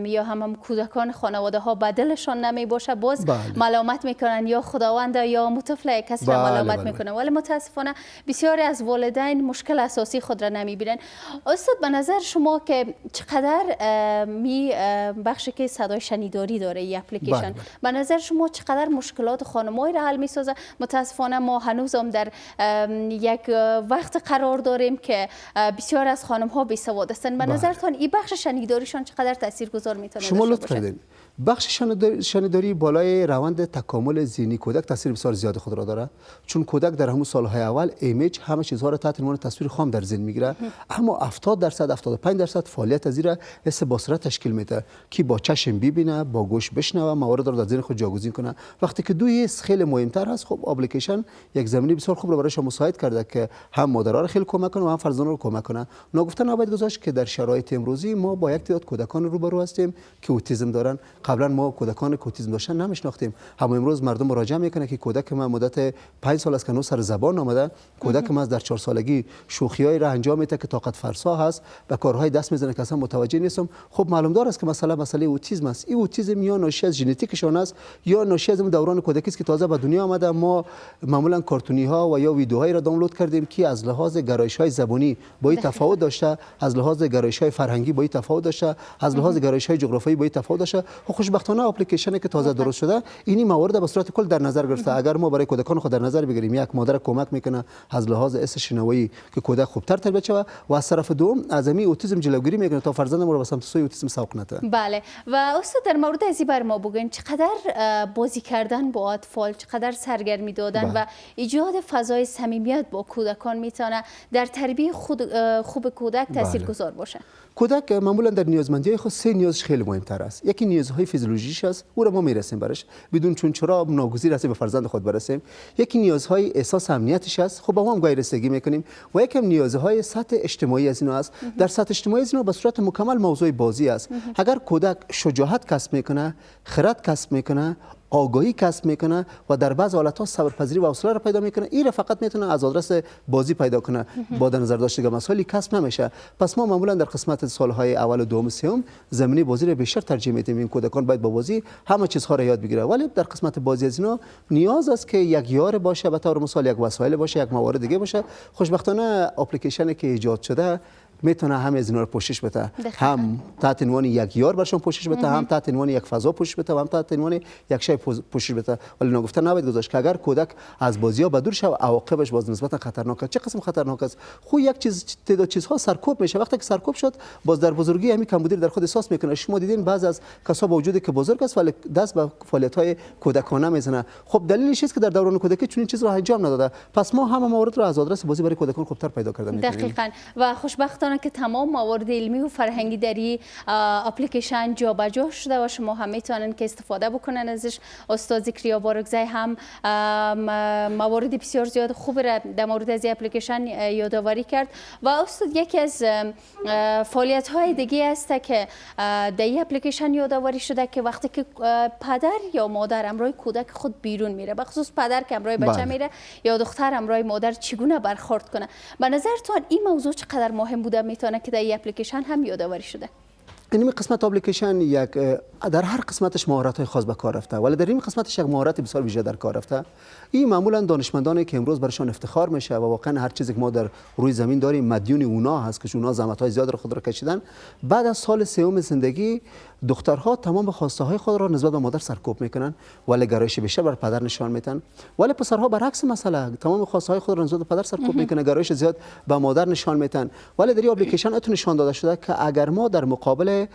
S2: یا هم کودکان خانواده ها بدلشان نمی باشه، باز ملامت میکنن یا خداوند یا مطفل کسی را ملامت میکنن. ولی متاسفانه بسیاری از والدین مشکل اساسی خود را نمیبینن. استاد به نظر شما که چقدر می بخشی که صدای شنیداری داره این اپلیکیشن، به نظر شما چقدر مشکلات خانم‌های را حل میسازه؟ متاسفانه ما هنوز هم در یک وقت قرار داریم که بسیار از خانم ها بی سواد هستند. به نظرتان این بخش شنیداریشان چقدر تاثیرگذار میتونه
S3: شما لطف کردین؟ بخش شنیداری بالای روند تکامل ذهنی کودک تاثیر بسیار زیاد خود را داره، چون کودک در همون سالهای اول ایمیج همه چیزها را تحت عنوان تصویر خام در ذهن میگیره. اما 70% 75% فعالیت از این حس بصیرت تشکیل میده که با چشم ببینه، با گوش بشنوه، موارد را در ذهن خود جاگزین کنه. وقتی که دوی حس خیلی مهمتر هست، خب اپلیکیشن یک زمینه بسیار خوب را برای شما مساعد کرده که هم مادرها را خیلی کمک کنه و هم فرزندان را کمک کنه. ناگفته نباید گذاشت که در شرایط امروزی ما با یک تعداد کودکان روبرو هستیم که اوتیسم دارن. قبلا ما کودکان که اوتیسم داشتن نمیشناختیم، اما امروز مردم مراجعه میکنه که کودک ما مدت 5 سال است که هنوز سر زبان آمده، کودک ما در 4 سالگی شوخیایی را انجام میده که طاقت فرسا هست و کارهای دست میزنه که اصلا متوجه نیستم. خب معلوم دار است که مسئله اوتیسم است. این اوتیسم یا ناشی از ژنتیکشون است یا ناشی از دوران کودکی است که تازه به دنیا آمده. ما معمولا کارتونی ها و یا ویدیوهایی را دانلود کردیم که از لحاظ گرایش های زبانی با این تفاوت داشته، از لحاظ گرایش های فرهنگی با این تفاوت داشته، از لحاظ گرایش های جغرافیایی با این تفاوت داشته. و خوشبختانه اپلیکیشنی که تازه درست شده اینی موارد به صورت کل در نظر گرفته. اگر ما برای کودکان خود در نظر بگیریم، یک مادر کمک میکنه از لحاظ حس شنوایی که کودک خوبتر تربیت شود و از طرف دوم از می اوتیسم جلوگیری میکنه تا فرزند ما رو به سمت سوی اوتیسم سوق نده.
S2: بله و استاد در مورد از این بر ما بگین چقدر بازی کردن با اطفال، چقدر سرگرمی دادن و ایجاد فضای صمیمیت با کودکان میتونه در تربیت خوب کودک تاثیرگذار باشه.
S3: کودک معمولا در نیازمندی خود سه نیازش خیلی مهمتر است. یکی نیازهای فیزیولوژیش است، او را ما میرسیم برش بدون چون چرا ناگزیر است به فرزند خود برسیم. یکی نیازهای احساس امنیتش است، خب با ما هم گاهی رسیدگی میکنیم. و یکم نیازهای سطح اجتماعی از اینا است. در سطح اجتماعی از اینا به صورت مکمل موضوع بازی است. اگر کودک شجاعت کسب میکنه، خرد کسب میکنه، آگاهی کسب میکنه و در بعض حالت‌ها صبرپذیری و حوصله را پیدا میکنه، این را فقط میتونه از آدرس بازی پیدا کنه. با در نظر داشتن مسائلی کسب نمیشه. پس ما معمولا در قسمت سالهای اول و دوم سوم زمینی بازی را بیشتر ترجیح میدیم. این کودکان باید با بازی همه چیزها را یاد بگیره، ولی در قسمت بازی از اینا نیاز است که یک یار باشه، به طور مثال یک وسایل باشه، یک موارد دیگه باشه. خوشبختانه اپلیکیشنی که ایجاد شده میتونه هم از اینا رو پوشش بده، هم تحت عنوان یک یار برشون پوشش بده، هم تحت عنوان یک فضا پوشش بده و هم تحت عنوان یک شی پوشش بده. ولی نگفته نباید گذاشت که اگر کودک از بازی‌ها به دور شه عواقبش باز نسبتا خطرناک است. چه قسم خطرناک است؟ خو یک چیز تعداد چیزها سرکوب میشه. وقتی که سرکوب شد باز در بزرگی همین کمبودی در خود احساس میکنه. شما دیدین بعض از کسا با وجودی که بزرگ است ولی دست به فعالیت‌های کودکانه میزنه. خب دلیلش است که در دوران کودکی چنین چیز را انجام نداده. پس ما هم موارد را از آدرس بازی برای کودکان خوبتر پیدا کرده می‌کنیم.
S2: دقیقاً و خوشبختانه که تمام موارد علمی و فرهنگی در این اپلیکیشن جابجا شده و شما هم میتونن که استفاده بکنن ازش. استاد ذکریا بارگزی هم موارد بسیار زیاد خوب را در مورد از این اپلیکیشن یادآوری کرد و استاد یکی از فعالیت های دیگه است که در این اپلیکیشن یادآوری شده که وقتی که پدر یا مادر همراه کودک خود بیرون میره، به خصوص پدر که همراه بچه میره یا دختر همراه مادر، چگونه برخورد کنه. به نظرتون این موضوع چقدر مهم بوده میتونه که در این اپلیکیشن هم یادآوری شده؟
S3: این قسمت اپلیکیشن یک در هر قسمتش مهارت‌های خاص به کار رفته، ولی در این قسمتش یک مهارت بسیار ویژه در کار رفته. این معمولا دانشمندانی که امروز برشان افتخار میشه و واقعا هر چیزی که ما در روی زمین داریم مدیون اونا هست که اونا زحمت‌های زیاد را خود را کشیدن. بعد از سال سوم زندگی دخترها تمام خواسته‌های خود را نسبت به مادر سرکوب میکنن ولی گرایش بیشتر بر پدر نشان میدن. ولی پسرها برعکس مسئله تمام خواسته‌های خود را نسبت به پدر سرکوب میکنن، گرایش زیاد به مادر نشان میدن. ولی در این اپلیکیشن اتون نشان داده شده که اگر ما در مقابل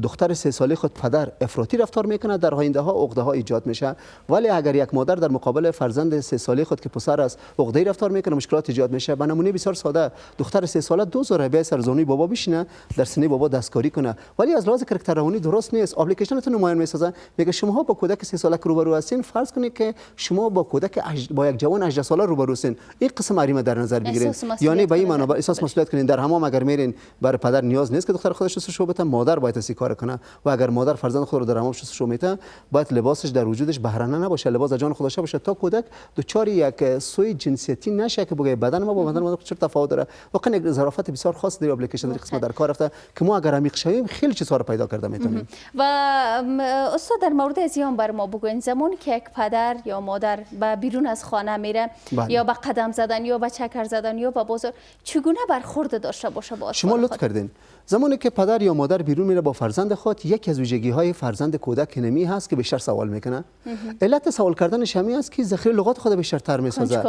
S3: دختر 3 ساله خود پدر افراطی رفتار میکنه، در آینده ها عقده ها ایجاد میشه. ولی اگر یک مادر در مقابل فرزند 3 ساله خود که پسر است عقده‌ای رفتار میکنه، مشکلات ایجاد میشه. به نمونه بسیار ساده، دختر 3 ساله دوزاره به سرزانوی بابا بشینه، در سینه بابا دستکاری کنه، ولی از لحاظ کاراکتر روانی درست نیست. اپلیکیشنتون نمایان میسازه، میگه شما با کودک 3 ساله روبرو هستین، فرض کنید که شما با کودک با یک جوان 18 ساله روبرو هستین. این قسم عریمه در نظر بگیرید، یعنی به این معنا احساس مسئولیت کنین. در حمام اگر میرین برای پدر نیاز نیست که دختر خودش شستشو بده، مادر باید اسی کار کنه. و اگر مادر فرزند خود رو در حمام شستشو میده، باید لباسش در وجودش بهره‌نه نباشه، لباس از جان خودش باشه تا کودک دچار یک سوی جنسیتی نشه که بگه بدن ما با بدن مادر چه تفاوت داره. واقعا یک ظرافت بسیار خاص در اپلیکیشن در قسمت در کار رفته که ما اگر عمیق شویم خیلی چیزها رو پیدا کرده میتونیم.
S2: و استاد در مورد از این بر ما بگوین، زمانی که یک پدر یا مادر به بیرون از خانه میره یا به قدم زدن یا به چکر زدن یا به بازار، چگونه برخورد داشته باشه با
S3: شما لطف کردین؟ زمانی که پدر یا مادر بیرون میره با فرزند خود، یکی از ویژگی‌های فرزند کودک نمی هست که بیشتر سوال میکنه. علت سوال کردنش همین است که ذخیره لغات خود بیشتر تر میسازه.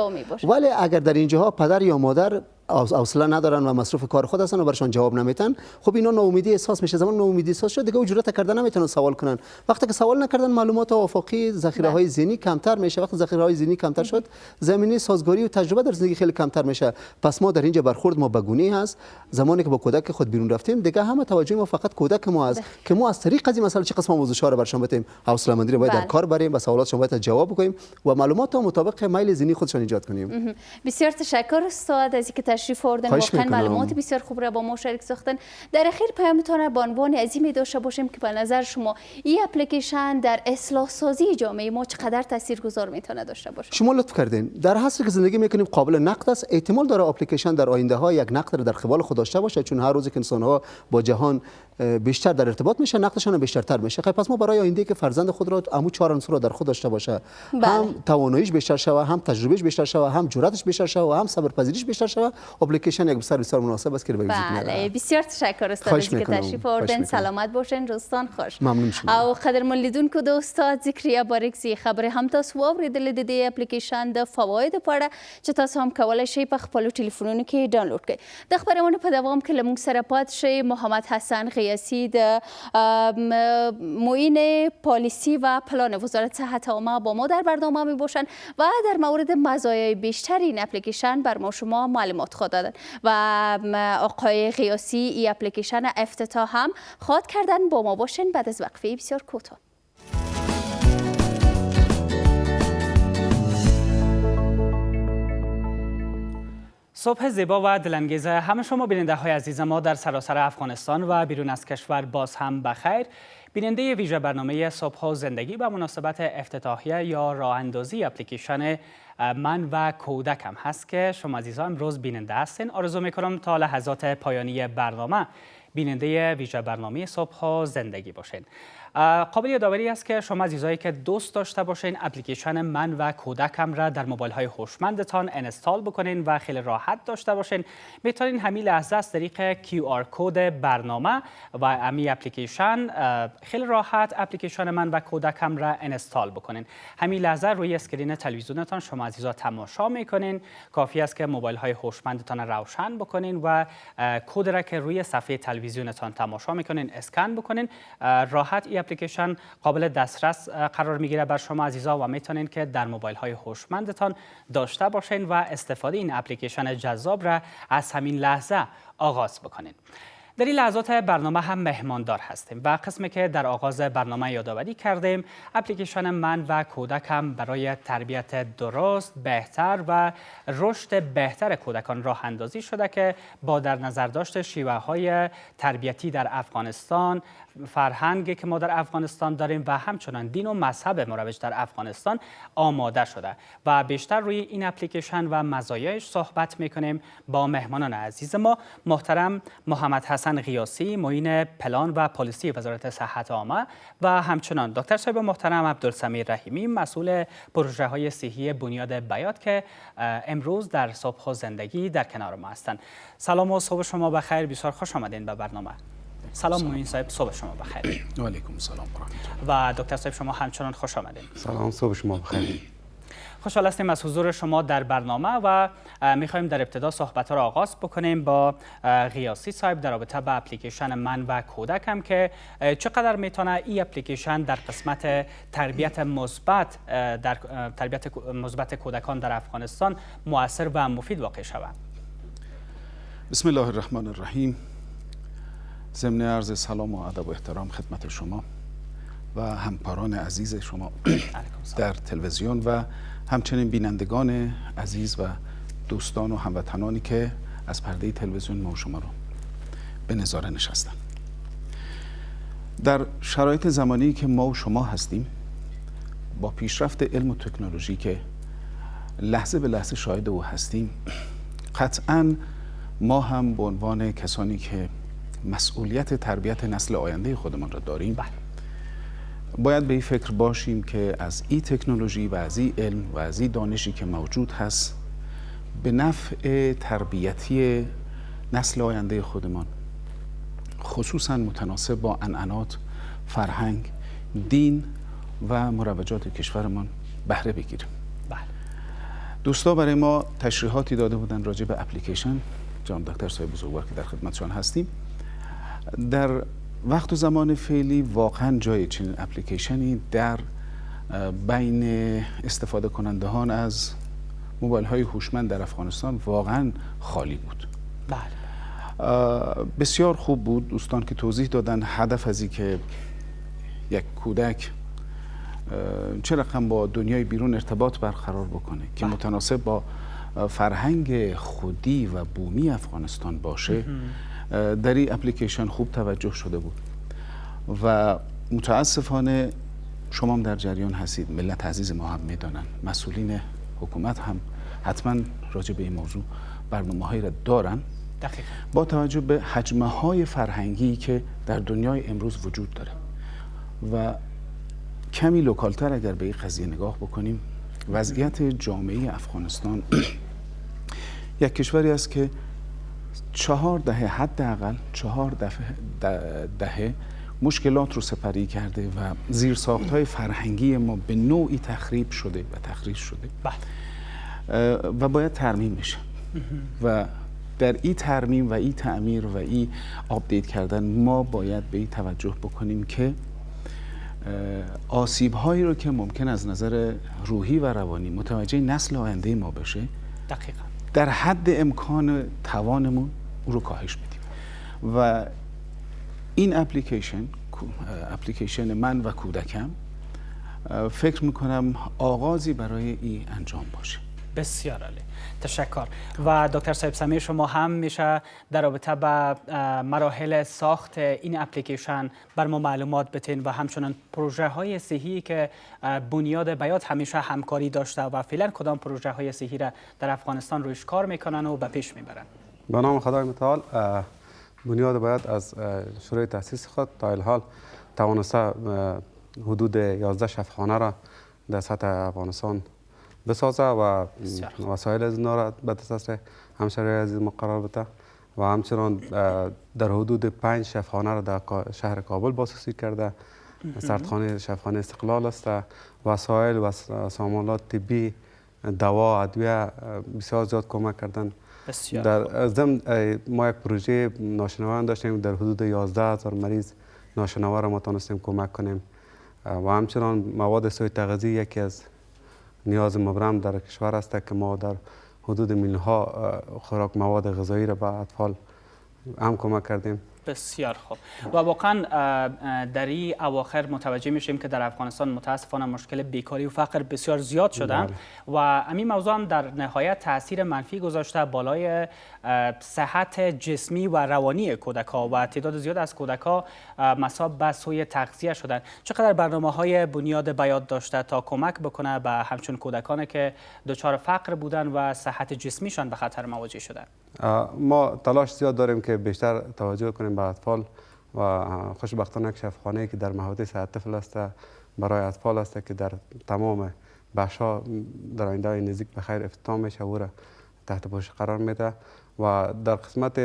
S3: ولی اگر در اینجاها پدر یا مادر حوصله ندارن و مصروف کار خود هستن و برشان جواب نمیتن، خب اینا ناامیدی احساس میشه. زمان ناامیدی احساس شد دیگه جرأت کردن نمیتونن سوال کنن. وقتی که سوال نکردن معلومات افقی، ذخیره های ذهنی کمتر میشه. وقتی ذخیره های ذهنی کمتر شد، زمینه سازگاری و تجربه در زندگی خیلی کمتر میشه. پس ما در اینجا برخورد ما بگونی هست. زمانی که با کودک خود بیرون رفتیم دیگه همه توجه ما فقط کودک ما است که ما از طریق از این مسئله چه قسم موضوع رو برشان بدیم. حوصله مندی رو باید در کار بریم و سوالاتشون باید جواب بدیم و معلومات مطابق میل ذهنی خودشان ایجاد کنیم.
S2: بسیار تشکر استاد از اینکه تشریف آوردین، واقعا معلومات بسیار خوب را با ما شریک ساختن. در اخیر پیامتان به عنوان عظیمی داشته باشیم که به نظر شما این اپلیکیشن در اصلاح سازی جامعه ما چقدر تاثیرگذار میتونه داشته باشه؟
S3: شما لطف کردین. در عصری که زندگی میکنیم قابل نقد است. احتمال داره اپلیکیشن در آینده ها یک نقد در قبال خود داشته باشه، چون هر روز که انسان ها با جهان بیشتر در ارتباط میشه، نقدشان بیشترتر میشه. خب پس ما برای آینده که فرزند خود را امو 4 عنصر را در خود داشته باشه، هم تواناییش بیشتر شوه، هم تجربهش بیشتر شوه، هم جرأتش بیشتر شوه، هم صبرپذیریش بیشتر شوه، اپلیکیشن یک بسیار مناسب است که به وجود میاد.
S2: بله بسیار تشکر استاد که تشریف آوردین. سلامت باشین روستان خوش.
S3: ممنون شما.
S2: او قدرمن لیدونکو د استاد ذکریا باریکزي خبره هم تاسو واوریدل د دې اپلیکیشن د فواید په اړه چې تاسو هم کولای شئ په خپل ټلیفونونو کې ډاونلوډ کړئ. د خبرونو په دوام کې لمونږ سره پات شئ. محمد حسن غیاسی د معین پالیسی و پلان وزارت صحت عامه با ما در برنامه می باشند و در مورد مزایای بیشتر این اپلیکیشن بر ما شما معلومات خواهد دادند و آقای غیاسی این اپلیکیشن افتتاح هم خواهد کردن. با ما باشین بعد از وقفه بسیار کوتاه.
S1: صبح زیبا و دلانگیز همه شما بیننده های عزیز ما در سراسر افغانستان و بیرون از کشور باز هم بخیر. بیننده ویژه برنامه صبح و زندگی به مناسبت افتتاحیه یا راه اندازی اپلیکیشن من و کودکم هست که شما عزیزان امروز بیننده هستین. آرزو میکنم تا لحظات پایانی برنامه بیننده ویژه برنامه صبح و زندگی باشین. قابل یادآوری است که شما عزیزایی که دوست داشته باشین اپلیکیشن من و کودکم را در موبایل های هوشمندتان انستال بکنین و خیلی راحت داشته باشین. میتونین همین لحظه از طریق QR کد برنامه و همین اپلیکیشن خیلی راحت اپلیکیشن من و کودکم را انستال بکنین. همین لحظه روی اسکرین تلویزیونتان شما عزیزا تماشا میکنین. کافی است که موبایل های هوشمندتان را روشن بکنین و کد را که روی صفحه تلویزیونتان تماشا میکنین اسکن بکنین. راحت اپلیکیشن قابل دسترس قرار میگیره بر شما عزیزا و میتونین که در موبایل های هوشمندتان داشته باشین و استفاده این اپلیکیشن جذاب را از همین لحظه آغاز بکنین. در این لحظات برنامه هم مهماندار هستیم و قسمی که در آغاز برنامه یادآوری کردیم اپلیکیشن من و کودکم برای تربیت درست، بهتر و رشد بهتر کودکان راه اندازی شده که با در نظر داشت شیوه های تربیتی در افغانستان، فرهنگی که ما در افغانستان داریم و همچنان دین و مذهب مروج در افغانستان آماده شده و بیشتر روی این اپلیکیشن و مزایایش صحبت میکنیم با مهمانان عزیز ما. محترم محمد حسن غیاسی معین پلان و پالیسی وزارت صحت عامه و همچنان دکتر صاحب محترم عبدالسمیع رحیمی مسئول پروژه های صحی بنیاد بیات که امروز در صبح و زندگی در کنار ما هستند. سلام و صبح شما بخیر. بسیار خوش آمدین به برنامه. سلام معین صاحب، صبح شما بخیر.
S4: و علیکم السلام و رحمت الله.
S1: و دکتر صاحب شما همچنان خوش آمدین.
S4: سلام، صبح شما بخیر.
S1: خوشحال هستیم از حضور شما در برنامه و میخوایم در ابتدا صحبت را آغاز بکنیم با غیاسی صاحب در رابطه با اپلیکیشن من و کودکم که چقدر میتونه این اپلیکیشن در قسمت تربیت مثبت کودکان در افغانستان مؤثر و مفید واقع شود.
S4: بسم الله الرحمن الرحیم. ضمن عرض سلام و ادب و احترام خدمت شما و همکاران عزیز شما در تلویزیون و همچنین بینندگان عزیز و دوستان و هموطنانی که از پرده تلویزیون ما و شما رو به نظاره نشستن. در شرایط زمانی که ما و شما هستیم با پیشرفت علم و تکنولوژی که لحظه به لحظه شاهد او هستیم، قطعاً ما هم به عنوان کسانی که مسئولیت تربیت نسل آینده خودمان را داریم باید به این فکر باشیم که از این تکنولوژی و از این علم و از این دانشی که موجود هست به نفع تربیتی نسل آینده خودمان، خصوصا متناسب با عنعنات، فرهنگ، دین و مروجات کشورمان بهره بگیریم. دوستا برای ما تشریحاتی داده بودن راجع به اپلیکیشن. جناب دکتر صاحب بزرگوار که در خدمتشان هستیم، در وقت و زمان فعلی واقعا جای چنین اپلیکیشنی در بین استفاده کنندگان از موبایل های هوشمند در افغانستان واقعا خالی بود. بسیار خوب بود دوستان که توضیح دادن هدف از این که یک کودک چه رقم با دنیای بیرون ارتباط برقرار بکنه که متناسب با فرهنگ خودی و بومی افغانستان باشه، در این اپلیکیشن خوب توجه شده بود و متاسفانه شما هم در جریان هستید، ملت عزیز ما هم میدانن، مسئولین حکومت هم حتما راجع به این موضوع برنامه‌هایی را دارن
S1: دقیقاً.
S4: با توجه به حجم‌های فرهنگی که در دنیای امروز وجود داره و کمی لوکالتر اگر به این قضیه نگاه بکنیم، وضعیت جامعه افغانستان یک کشوری است که 4 دهه، حداقل 4 دهه مشکلات رو سپری کرده و زیرساخت‌های فرهنگی ما به نوعی تخریب شده و تخریب شده و باید ترمیم بشه و در این ترمیم و این تعمیر و این آپدیت کردن ما باید به این توجه بکنیم که آسیب‌هایی رو که ممکن از نظر روحی و روانی متوجه نسل آینده ما بشه
S1: دقیقاً
S4: در حد امکان توانمون او رو کاهش بدیم و این اپلیکیشن من و کودکم فکر میکنم آغازی برای این انجام باشه.
S1: بسیار عالی، تشکر. و دکتر صاحب سمیر، شما هم میشه در رابطه با مراحل ساخت این اپلیکیشن بر ما معلومات بتین و همچنان پروژه های صحی که بنیاد بیات همیشه همکاری داشته و فعلا کدام پروژه های صحی را در افغانستان رویش کار میکنن و به پیش میبرن؟
S5: به نام خدای متعال، بنیاد بیات از شروع تأسیس خود تا الحال توانسته حدود 11 شفاخانه را در سطح افغانستان بسازه و وسایل از اینا را به دست همشهری عزیز ما قرار بده و همچنان در حدود 5 شفاخانه را در شهر کابل بازسازی کرده. سردخانه شفاخانه استقلال است. وسایل و سامانات طبی، دوا، ادویه بسیار زیاد کمک کردن. در ضمن ما یک پروژه ناشنوان داشتیم، در حدود 11,000 مریض ناشنوا را ما تونستیم کمک کنیم و همچنان مواد سوء تغذیه یکی از نیاز مبرم در کشور است که ما در حدود میلیون‌ها خوراک مواد غذایی را به اطفال هم کمک کردیم.
S1: بسیار خوب. و واقعا در این اواخر متوجه میشیم که در افغانستان متاسفانه مشکل بیکاری و فقر بسیار زیاد شدن و همین موضوع هم در نهایت تاثیر منفی گذاشته بالای صحت جسمی و روانی کودک‌ها و تعداد زیاد از کودک‌ها مصاب به سوء تغذیه شدن. چقدر برنامه‌های بنیاد بیات داشته تا کمک بکنه به همچون کودکانی که دچار فقر بودن و صحت جسمیشان به خطر مواجه شدن؟
S5: ما تلاش زیاد داریم که بیشتر توجه کنیم به اطفال و خوشبختانه یک شفاخانه که در محوطه صحت طفل است برای اطفال است که در تمام بخش‌ها در آینده نزدیک به خیر افتتاح میشه و را تحت پوشش قرار میده و در قسمت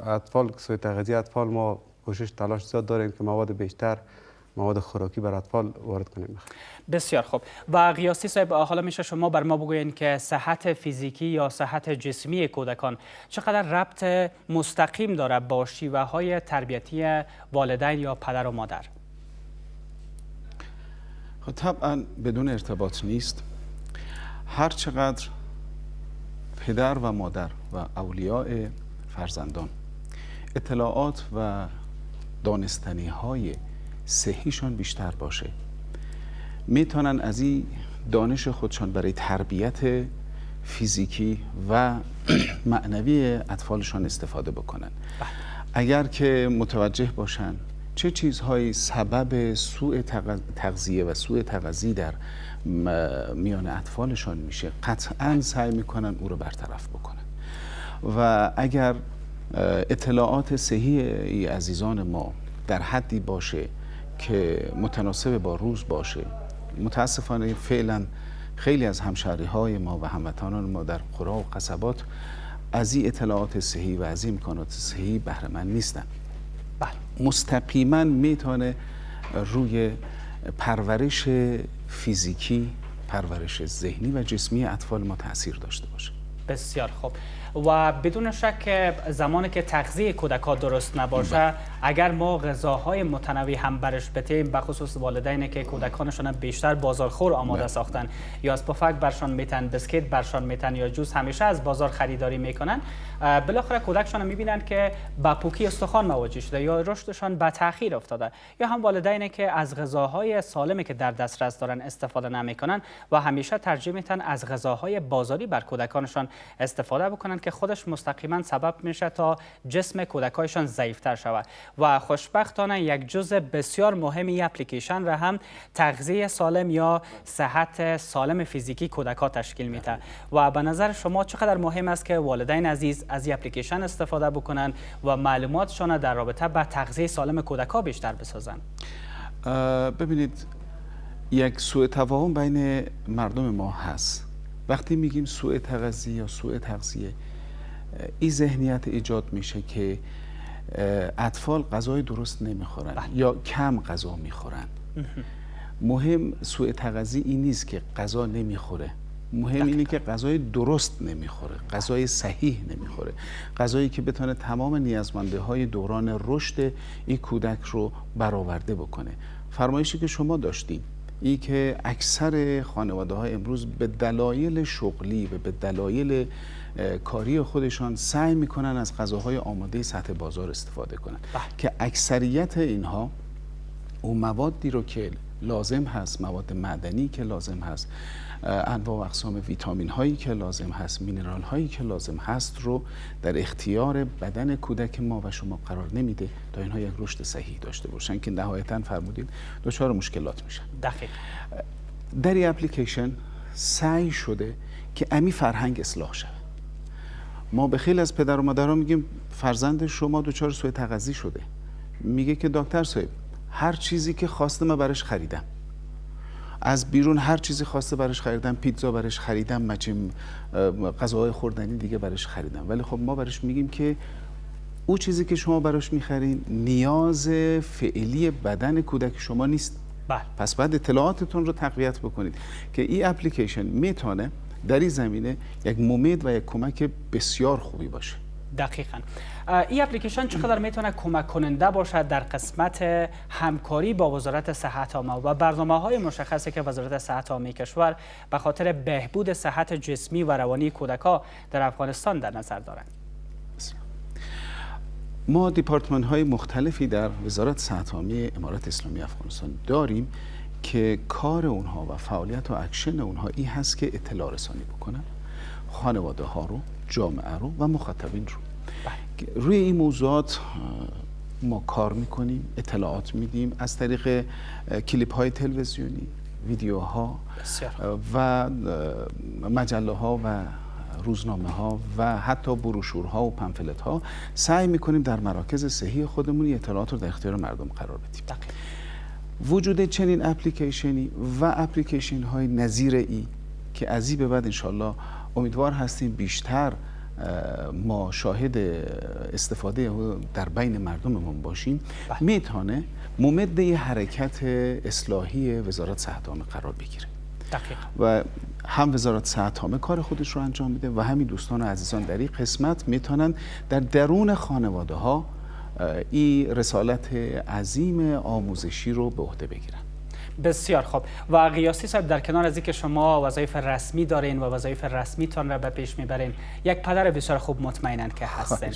S5: اطفال سوء تغذیه اطفال ما کوشش تلاش زیاد داریم که مواد بیشتر، مواد خوراکی بر اطفال وارد کنیم.
S1: بسیار خوب. و قیاسی صاحب، حالا میشه شما بر ما بگوین که صحت فیزیکی یا صحت جسمی کودکان چقدر ربط مستقیم داره با شیوه های تربیتی والدین یا پدر و مادر؟
S4: خب طبعا بدون ارتباط نیست. هر چقدر پدر و مادر و اولیاء فرزندان اطلاعات و دانستنی های صحیشان بیشتر باشه، میتونن از این دانش خودشان برای تربیت فیزیکی و معنوی اطفالشان استفاده بکنن. اگر که متوجه باشن چه چیزهایی سبب سوء تغذیه و سوء تغذیه در میان اطفالشان میشه، قطعا سعی میکنن او رو برطرف بکنن. و اگر اطلاعات صحیح عزیزان ما در حدی باشه که متناسب با روز باشه، متاسفانه فعلا خیلی از همشهری‌های ما و هموطنان ما در قرى و قصبات از این اطلاعات صحی و از این امکانات صحی بهره مند نیستن. مستقیما میتونه روی پرورش فیزیکی، پرورش ذهنی و جسمی اطفال ما تاثیر داشته باشه.
S1: بسیار خوب. و بدون شک زمانی که تغذیه کودک‌ها درست نباشه، اگر ما غذاهای متنوع هم برش بتیم، به خصوص والدینی که کودکانشون بیشتر بازارخور آماده ساختن یا از پفک برشان میتن، بسکیت برشان میتن یا جوس همیشه از بازار خریداری میکنن، بالاخره کودکشون میبینن که با پوکی استخوان مواجه شده یا رشدشان به تاخیر افتاده، یا هم والدینی که از غذاهای سالمی که در دسترس دارن استفاده نمیکنن و همیشه ترجیح میتن از غذاهای بازاری بر کودکانشان استفاده بکنن که خودش مستقیما سبب میشه تا جسم کودکایشان ضعیفتر شود و خوشبختانه یک جزء بسیار مهم این اپلیکیشن را هم تغذیه سالم یا صحت سالم فیزیکی کودک‌ها تشکیل میده و به نظر شما چقدر مهم است که والدین عزیز از این اپلیکیشن استفاده بکنن و معلوماتشان در رابطه با تغذیه سالم کودک‌ها بیشتر بسازن؟
S4: ببینید، یک سوء تفاهم بین مردم ما هست. وقتی میگیم سوء تغذیه یا سوء تغذیه، این ذهنیت ایجاد میشه که اطفال غذای درست نمیخورن یا کم غذا میخورن. مهم سوء تغذیه این نیست که غذا نمیخوره، مهم اینه که غذای درست نمیخوره، غذای صحیح نمیخوره، غذایی که بتونه تمام نیازمندی‌های دوران رشد این کودک رو برآورده بکنه. فرمایشی که شما داشتین این که اکثر خانواده‌ها امروز به دلایل شغلی و به دلایل کاری خودشان سعی میکنن از غذاهای آماده سطح بازار استفاده کنن که اکثریت اینها اون موادی رو که لازم هست، مواد معدنی که لازم هست، انواع و اقسام ویتامین هایی که لازم هست، مینرال هایی که لازم هست رو در اختیار بدن کودک ما و شما قرار نمیده تا اینها یک رشد صحیح داشته باشن که نهایتاً فرمودید دچار مشکلات میشن.
S1: دقیق.
S4: در این اپلیکیشن سعی شده که امی فرهنگ اصلاح شود. ما به خیلی از پدر و مادرها میگیم فرزند شما دچار سوء تغذیه شده، میگه که دکتر صاحب هر چیزی که خواسته من برش خریدم، از بیرون هر چیزی خواسته برش خریدم، پیتزا برش خریدم، مچم غذاهای خوردنی دیگه برش خریدم، ولی خب ما برش میگیم که او چیزی که شما براش میخرین نیاز فعلی بدن کودک شما نیست. پس بعد اطلاعاتتون رو تقویت بکنید که این اپلیکیشن میتونه در این زمینه یک ممید و یک کمک بسیار خوبی باشه.
S1: دقیقاً. این اپلیکیشن چقدر میتونه کمک کننده باشد در قسمت همکاری با وزارت صحت عامه و برنامه‌های مشخصی که وزارت صحت عامه کشور به خاطر بهبود صحت جسمی و روانی کودک‌ها در افغانستان در نظر دارند؟
S4: ما دیپارتمان های مختلفی در وزارت صحت عامه امارات اسلامی افغانستان داریم که کار اونها و فعالیت و اکشن اونها این هست که اطلاع رسانی بکنن خانواده ها رو، جامعه رو و مخاطبین رو. روی این موضوعات ما کار میکنیم، اطلاعات میدیم از طریق کلیپ های تلویزیونی، ویدیوها و مجله ها و روزنامه ها و حتی بروشورها و پمفلت ها. سعی میکنیم در مراکز صحی خودمون اطلاعات رو در اختیار مردم قرار بدیم. وجود چنین اپلیکیشنی و اپلیکیشن های نظیر ای که از این به بعد انشالله امیدوار هستیم بیشتر ما شاهد استفاده در بین مردممون باشیم، میتونه ممد یه حرکت اصلاحی وزارت صحت عامه قرار بگیره. و هم وزارت صحت عامه کار خودش رو انجام میده و همین دوستان و عزیزان در این قسمت میتونن در درون خانواده ها این رسالت عظیم آموزشی رو به عهده بگیرن.
S1: بسیار خوب. و قیاسی صاحب، در کنار از اینکه شما وظایف رسمی دارین و وظایف رسمیتان را به پیش میبرین، یک پدر بسیار خوب مطمئناً که هستین،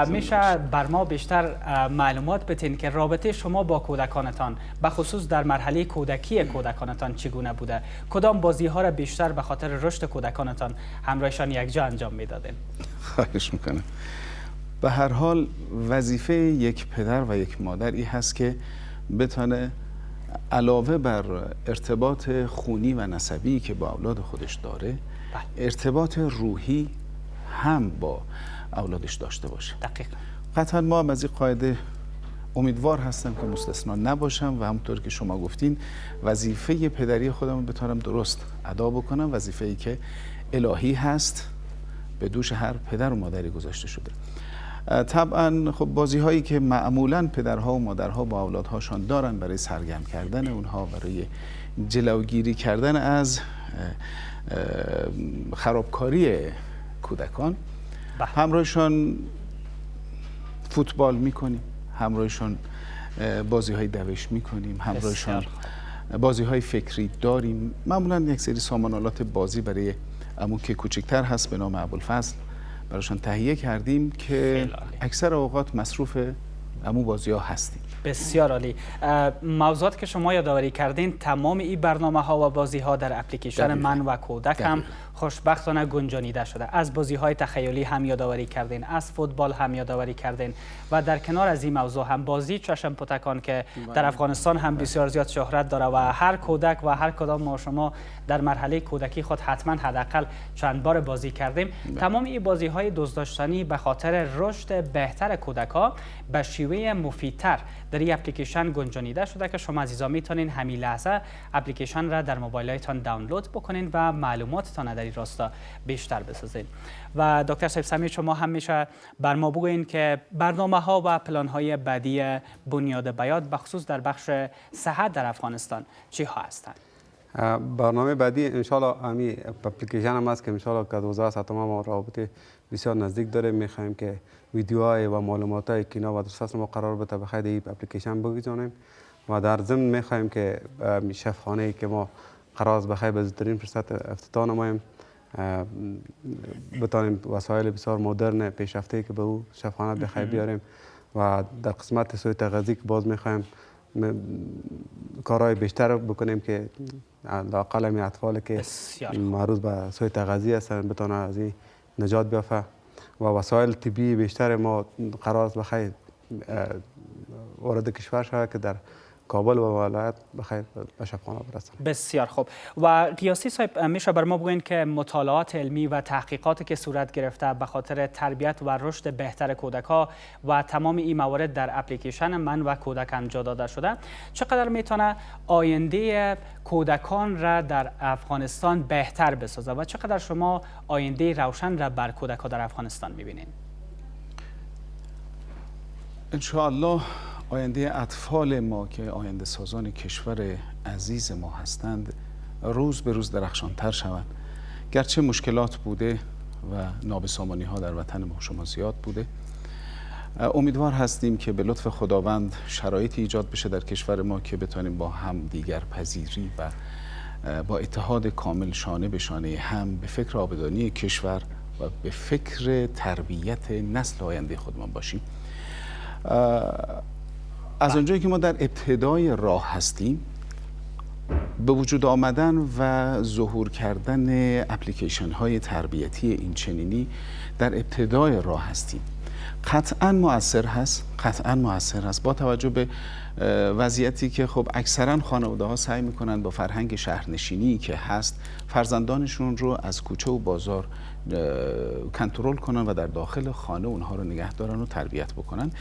S1: میشه بر ما بیشتر معلومات بتین که رابطه شما با کودکانتان به خصوص در مرحله کودکی کودکانتان چگونه بوده؟ کدام بازی ها را بیشتر به خاطر رشد کودکانتان همراهشان یکجا انجام میدادین؟
S4: خواهش میکنم. به هر حال وظیفه یک پدر و یک مادر این هست که بتونه علاوه بر ارتباط خونی و نسبی که با اولاد خودش داره، ارتباط روحی هم با اولادش داشته باشه.
S1: دقیقاً.
S4: قطعا ما هم از این قاعده امیدوار هستم که مستثنا نباشم و همونطور که شما گفتین وظیفه پدری خودم بتونم درست ادا بکنم، وظیفه‌ای که الهی هست به دوش هر پدر و مادری گذاشته شده. طبعا خب بازی هایی که معمولا پدرها و مادرها با اولادهاشان دارن برای سرگرم کردن اونها، برای جلوگیری کردن از خرابکاری کودکان، همراهشان فوتبال میکنیم، همراهشان بازی های دوش میکنیم، همراهشان بازی های فکری داریم. معمولا یک سری سامانالات بازی برای عمو که کوچکتر هست به نام ابوالفضل براشان تهیه کردیم که اکثر اوقات مصروف امو بازی ها هستیم.
S1: بسیار عالی. موضوعات که شما یادآوری کردین تمام این برنامه ها و بازی ها در اپلیکیشن من و کودک هم خوشبختانه گنجانیده شده. از بازی های تخیلی هم یادآوری کردین، از فوتبال هم یادآوری کردین و در کنار از این موضوع هم بازی چشم پتکان که در افغانستان هم بسیار زیاد شهرت داره و هر کودک و هر کدام ما شما در مرحله کودکی خود حتما حداقل چند بار بازی کردیم. تمام این بازی های دزداشتنی به خاطر رشد بهتر کودک ها به شیوه مفیدتر در این اپلیکیشن گنجانیده شده که شما عزیزان میتونین همین لحظه اپلیکیشن را در موبایلتان دانلود بکنین و معلوماتتان در این راستا بیشتر بسازین. و دکتر صاحب سمی شما هم میشه بر ما بگوین که برنامه ها و پلان های بعدی بنیاد بیات بخصوص در بخش صحت در افغانستان چی ها هستند؟
S5: برنامه بعدی انشالله همین اپلیکیشن هم هست که انشالله که وزارت صحت ما رابطه بسیار نزدیک داره. میخوایم که ویدیوهای و معلومات‌های که اینا و درصد ما قرار بده بخیر این اپلیکیشن بگذاریم و در ضمن میخوایم که شفاخانه‌ای که ما قرار است بخیر به زودترین فرصت افتتاح نماییم بتانیم وسایل بسیار مدرن پیشرفته که به او شفاخانه بخیر بیاریم و در قسمت سوی تغذیه که باز میخوایم کارهای بیشتر بکنیم که لااقل همین اطفالی که معروض به سوی تغذیه هستن بتونه از این نجات بیافته و وسایل طبی بیشتر ما قرار است بخیر وارد کشور شود که در کابل و ولایت بخیر به شفاخانه برسن.
S1: بسیار خوب. و قیاسی صاحب میشه بر ما بگوین که مطالعات علمی و تحقیقاتی که صورت گرفته به خاطر تربیت و رشد بهتر کودک ها و تمام این موارد در اپلیکیشن من و کودک انجام داده شده چقدر میتونه آینده کودکان را در افغانستان بهتر بسازه و چقدر شما آینده روشن را بر کودک ها در افغانستان میبینین؟
S4: انشاءالله آینده اطفال ما که آینده سازان کشور عزیز ما هستند روز به روز درخشانتر شوند. گرچه مشکلات بوده و نابسامانی ها در وطن ما شما زیاد بوده، امیدوار هستیم که به لطف خداوند شرایطی ایجاد بشه در کشور ما که بتانیم با هم دیگر پذیری و با اتحاد کامل شانه به شانه هم به فکر آبادانی کشور و به فکر تربیت نسل آینده خودمان باشیم. از اونجایی که ما در ابتدای راه هستیم، به وجود آمدن و ظهور کردن اپلیکیشن های تربیتی این چنینی در ابتدای راه هستیم. قطعا مؤثر هست با توجه به وضعیتی که خب اکثرا خانواده ها سعی میکنن با فرهنگ شهرنشینی که هست فرزندانشون رو از کوچه و بازار کنترل کنن و در داخل خانه اونها رو نگه دارن و تربیت بکنن.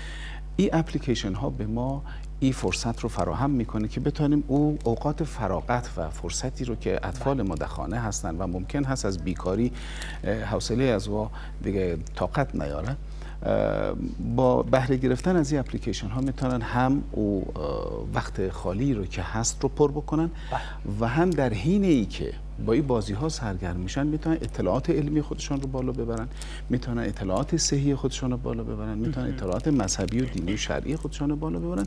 S4: این اپلیکیشن ها به ما این فرصت رو فراهم میکنه که بتونیم او اوقات فراغت و فرصتی رو که اطفال ما در خانه هستن و ممکن هست از بیکاری حوصله از وا دیگه طاقت نیاره، با بهره گرفتن از این اپلیکیشن ها میتونن هم او وقت خالی رو که هست رو پر بکنن و هم در حین ای که با این بازی ها سرگرم میشن میتونن اطلاعات علمی خودشان رو بالا ببرن، میتونن اطلاعات صحی خودشان رو بالا ببرن، میتونن اطلاعات مذهبی و دینی و شرعی خودشان رو بالا ببرن.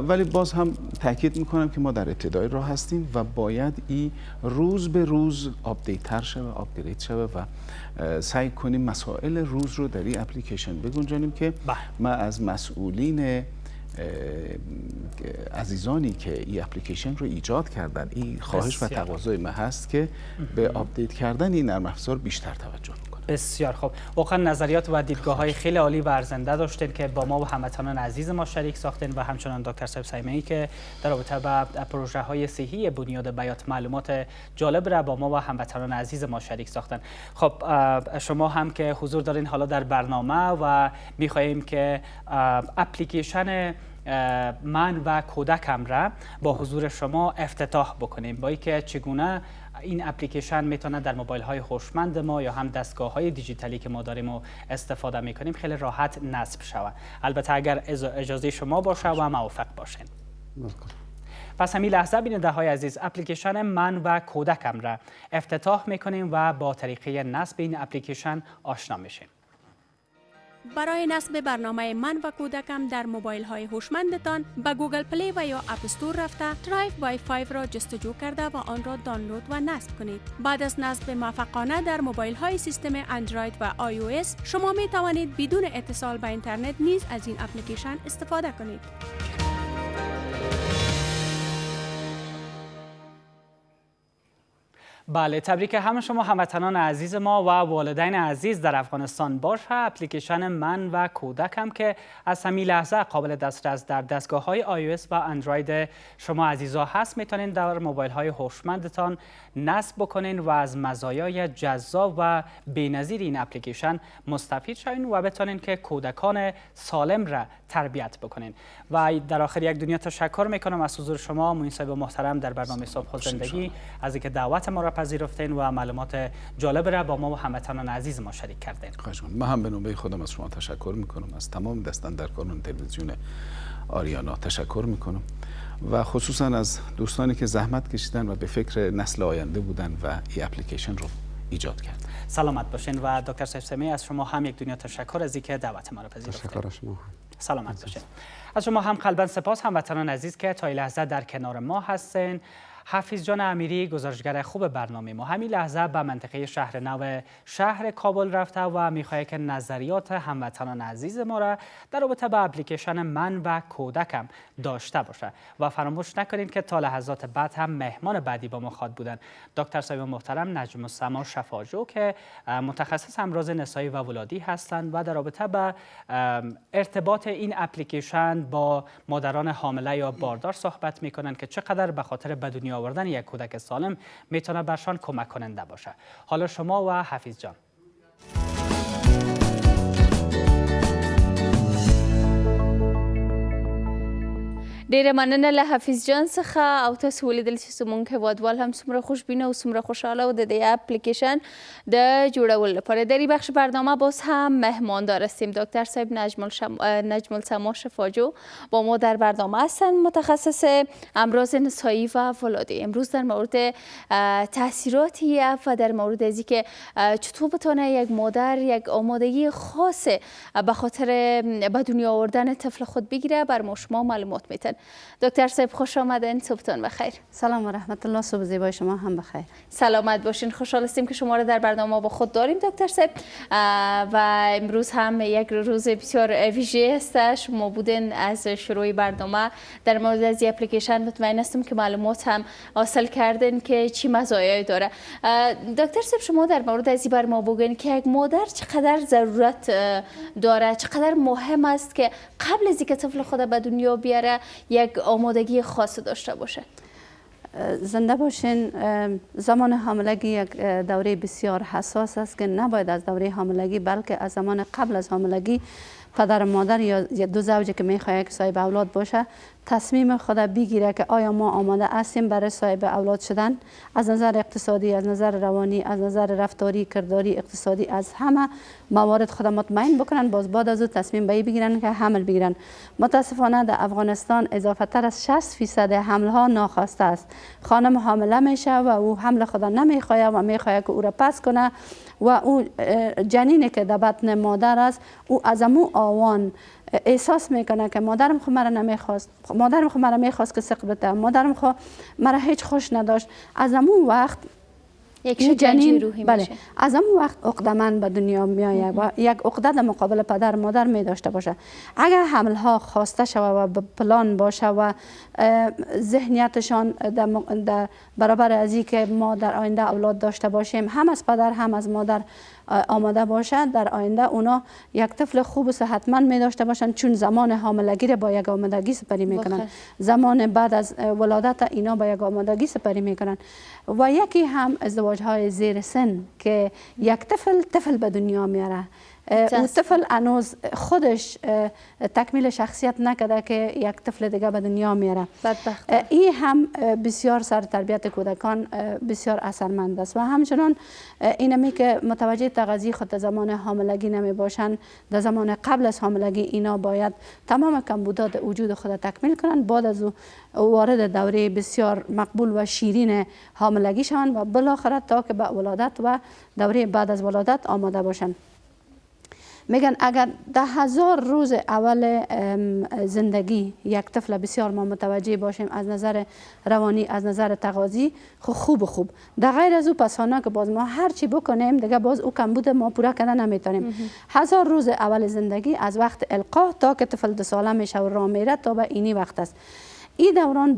S4: ولی باز هم تاکید میکنم که ما در ابتدای راه هستیم و باید این روز به روز آپدیت تر شوه، آپگرید شوه و سعی کنیم مسائل روز رو در این اپلیکیشن بگنجانیم که ما از مسئولین عزیزانی که این اپلیکیشن رو ایجاد کردن این خواهش و تقاضای ما هست که به آپدیت کردن این نرم افزار بیشتر توجه کنند.
S1: بسیار خوب. واقعا نظریات و دیدگاه های خیلی عالی و ارزنده داشتین که با ما و هموطنان عزیز ما شریک ساختین و همچنان دکتر صاحب سیمه‌ای که در رابطه با پروژه های صحی بنیاد بیات معلومات جالب را با ما و هموطنان عزیز ما شریک ساختن. خب شما هم که حضور دارین حالا در برنامه و می‌خواهیم که اپلیکیشن من و کودکم را با حضور شما افتتاح بکنیم، با اینکه چگونه این اپلیکیشن میتونه در موبایل های هوشمند ما یا هم دستگاه های دیجیتالی که ما داریم و استفاده میکنیم خیلی راحت نصب شود، البته اگر اجازه شما باشه و موافق باشین. پس همین لحظه بیننده های عزیز اپلیکیشن من و کودکم را افتتاح میکنیم و با طریقه نصب این اپلیکیشن آشنا میشیم.
S6: برای نصب برنامه من و کودکم در موبایل های هوشمندتان به گوگل پلی و یا اپ استور رفته درایو وای 5 را جستجو کرده و آن را دانلود و نصب کنید. بعد از نصب موفقانه در موبایل های سیستم اندروید و iOS شما می توانید بدون اتصال به اینترنت نیز از این اپلیکیشن استفاده کنید.
S1: بله، تبریک همه شما هموطنان عزیز ما و والدین عزیز در افغانستان باشه. اپلیکیشن من و کودکم که از همین لحظه قابل دسترس در دستگاه‌های iOS و اندروید شما عزیزا هست، میتونین در موبایل‌های هوشمندتان نصب بکنین و از مزایای جذاب و بی‌نظیر این اپلیکیشن مستفید شوین و بتونین که کودکان سالم را تربیت بکنین. و در آخر یک دنیا تشکر میکنم از حضور شما معین صاحب محترم در برنامه صبح و زندگی، از اینکه دعوت ما را پذیرفتین و معلومات جالب را با ما و هموطنان عزیز ما شریک کردین.
S4: خواهش می‌کنم. من هم به نوبه خودم از شما تشکر میکنم، از تمام دستاندرکاران تلویزیون آریانا تشکر میکنم و خصوصا از دوستانی که زحمت کشیدن و به فکر نسل آینده بودن و این اپلیکیشن رو ایجاد کرد.
S1: سلامت باشین و دکتر صاحب سمی از شما هم یک دنیا تشکر از اینکه دعوت ما را پذیرفتین.
S5: تشکر از شما.
S1: سلامت باشین. از شما هم قلباً سپاس هموطنان عزیز که تا این لحظه در کنار ما هستین. حفیظ جان امیری گزارشگر خوب برنامه ما همین لحظه به منطقه شهر نو شهر کابل رفته و میخواهد که نظریات هموطنان عزیز ما را در رابطه با اپلیکیشن من و کودکم داشته باشه و فراموش نکنید که تا لحظات بعد هم مهمان بعدی با ما خواهد بودن دکتر صاحب محترم نجم السما شفاجو که متخصص امراض نسایی و ولادی هستند و در رابطه با ارتباط این اپلیکیشن با مادران حامله یا باردار صحبت میکنن که چقدر به خاطر به دنیا آوردن یک کودک سالم میتونه برشان کمک کننده باشه. حالا شما و حفیظ جان.
S2: ډیره مننه له حفیظ جان څخه او تاسو ولیدل چې زموږ هیوادوال هم څومره خوشبینه او څومره خوشحاله و د دې اپلیکیشن د جوړولو لپاره. در این بخش برنامه باز هم مهماندار هستیم. دکتر صاحب نجم السما شفاجو با ما در برنامه هستند، متخصص امراض نسایی و ولادی. امروز در مورد تاثیرات این اپ و در مورد از اینکه چطور بتونه یک مادر یک آمادگی خاص به خاطر به دنیا آوردن طفل خود بگیره بر ما شما معلومات میتن. دکتر صاحب خوش آمدین، صبحتون بخیر.
S7: سلام و رحمت الله، صبح زیبای شما هم بخیر.
S2: سلامت باشین. خوشحال هستیم که شما را در برنامه با خود داریم دکتر صاحب و امروز هم یک روز بسیار ویژه است. شما بودین از شروع برنامه در مورد از این اپلیکیشن مطمئن هستم که معلومات هم حاصل کردین که چی مزایایی داره. دکتر صاحب شما در مورد از این بر ما بگین که یک مادر چقدر ضرورت داره، چقدر مهم است که قبل از اینکه طفل خود به دنیا بیاره یک آمادگی خاص داشته باشه.
S7: زنده باشین. زمان حاملگی یک دوره بسیار حساس است که نباید از دوره حاملگی بلکه از زمان قبل از حاملگی پدر و مادر یا دو زوجی که میخواهد که صاحب اولاد باشه تصمیم خود بگیره که آیا ما آماده هستیم برای صاحب اولاد شدن، از نظر اقتصادی، از نظر روانی، از نظر رفتاری، کرداری، اقتصادی، از همه موارد خود مطمئن بکنن، باز بعد از او تصمیم به بگیرن که حمل بگیرن. متاسفانه در افغانستان اضافه تر از 60% حمل ها ناخواسته است. خانم حامله میشه و او حمل خود نمیخواد و میخواد که او را پس کنه و او جنینی که در بطن مادر است او از امو آوان احساس میکنه که مادرم خو مرا نمیخواست، مادرم خو مرا میخواست که سق بده، مادرم خو مرا هیچ خوش نداشت. از امو وقت
S2: یک جنین روحی
S7: بله
S2: میشه.
S7: از امو وقت عقده‌مند به دنیا میآید و یک عقده در مقابل پدر مادر می داشته باشه. اگر حمل ها خواسته شود و پلان باشه و ذهنیتشان در برابر از این که ما در آینده اولاد داشته باشیم هم از پدر هم از مادر آماده باشه، در آینده اونا یک طفل خوب و صحتمند می داشته باشن، چون زمان حاملگی را با یک آمادگی سپری میکنن، زمان بعد از ولادت اینا با یک آمادگی سپری میکنن. و یکی هم ازدواج های زیر سن که یک طفل به دنیا میاره. اون طفل هنوز خودش تکمیل شخصیت نکرده که یک طفل دیگه به دنیا میاره. این هم بسیار سر تربیت کودکان بسیار اثرمند است و همچنان اینمی که متوجه تغذیه خود در زمان حاملگی نمی باشند، در زمان قبل از حاملگی اینا باید تمام کمبودات وجود خود تکمیل کنند، بعد از وارد دوره بسیار مقبول و شیرین حاملگی شوند و بالاخره تا که به ولادت و دوره بعد از ولادت آماده باشند. میگن اگر 10,000 روز اول زندگی یک طفل بسیار ما متوجه باشیم از نظر روانی، از نظر تغذی، خوب در غیر از او پسانه که باز ما هر چی بکنیم دیگه باز او کمبود ما پورا کردن نمیتونیم. 1000 روز اول زندگی از وقت القا تا که طفل 2 ساله میشه و راه میره تا به اینی وقت است. این دوران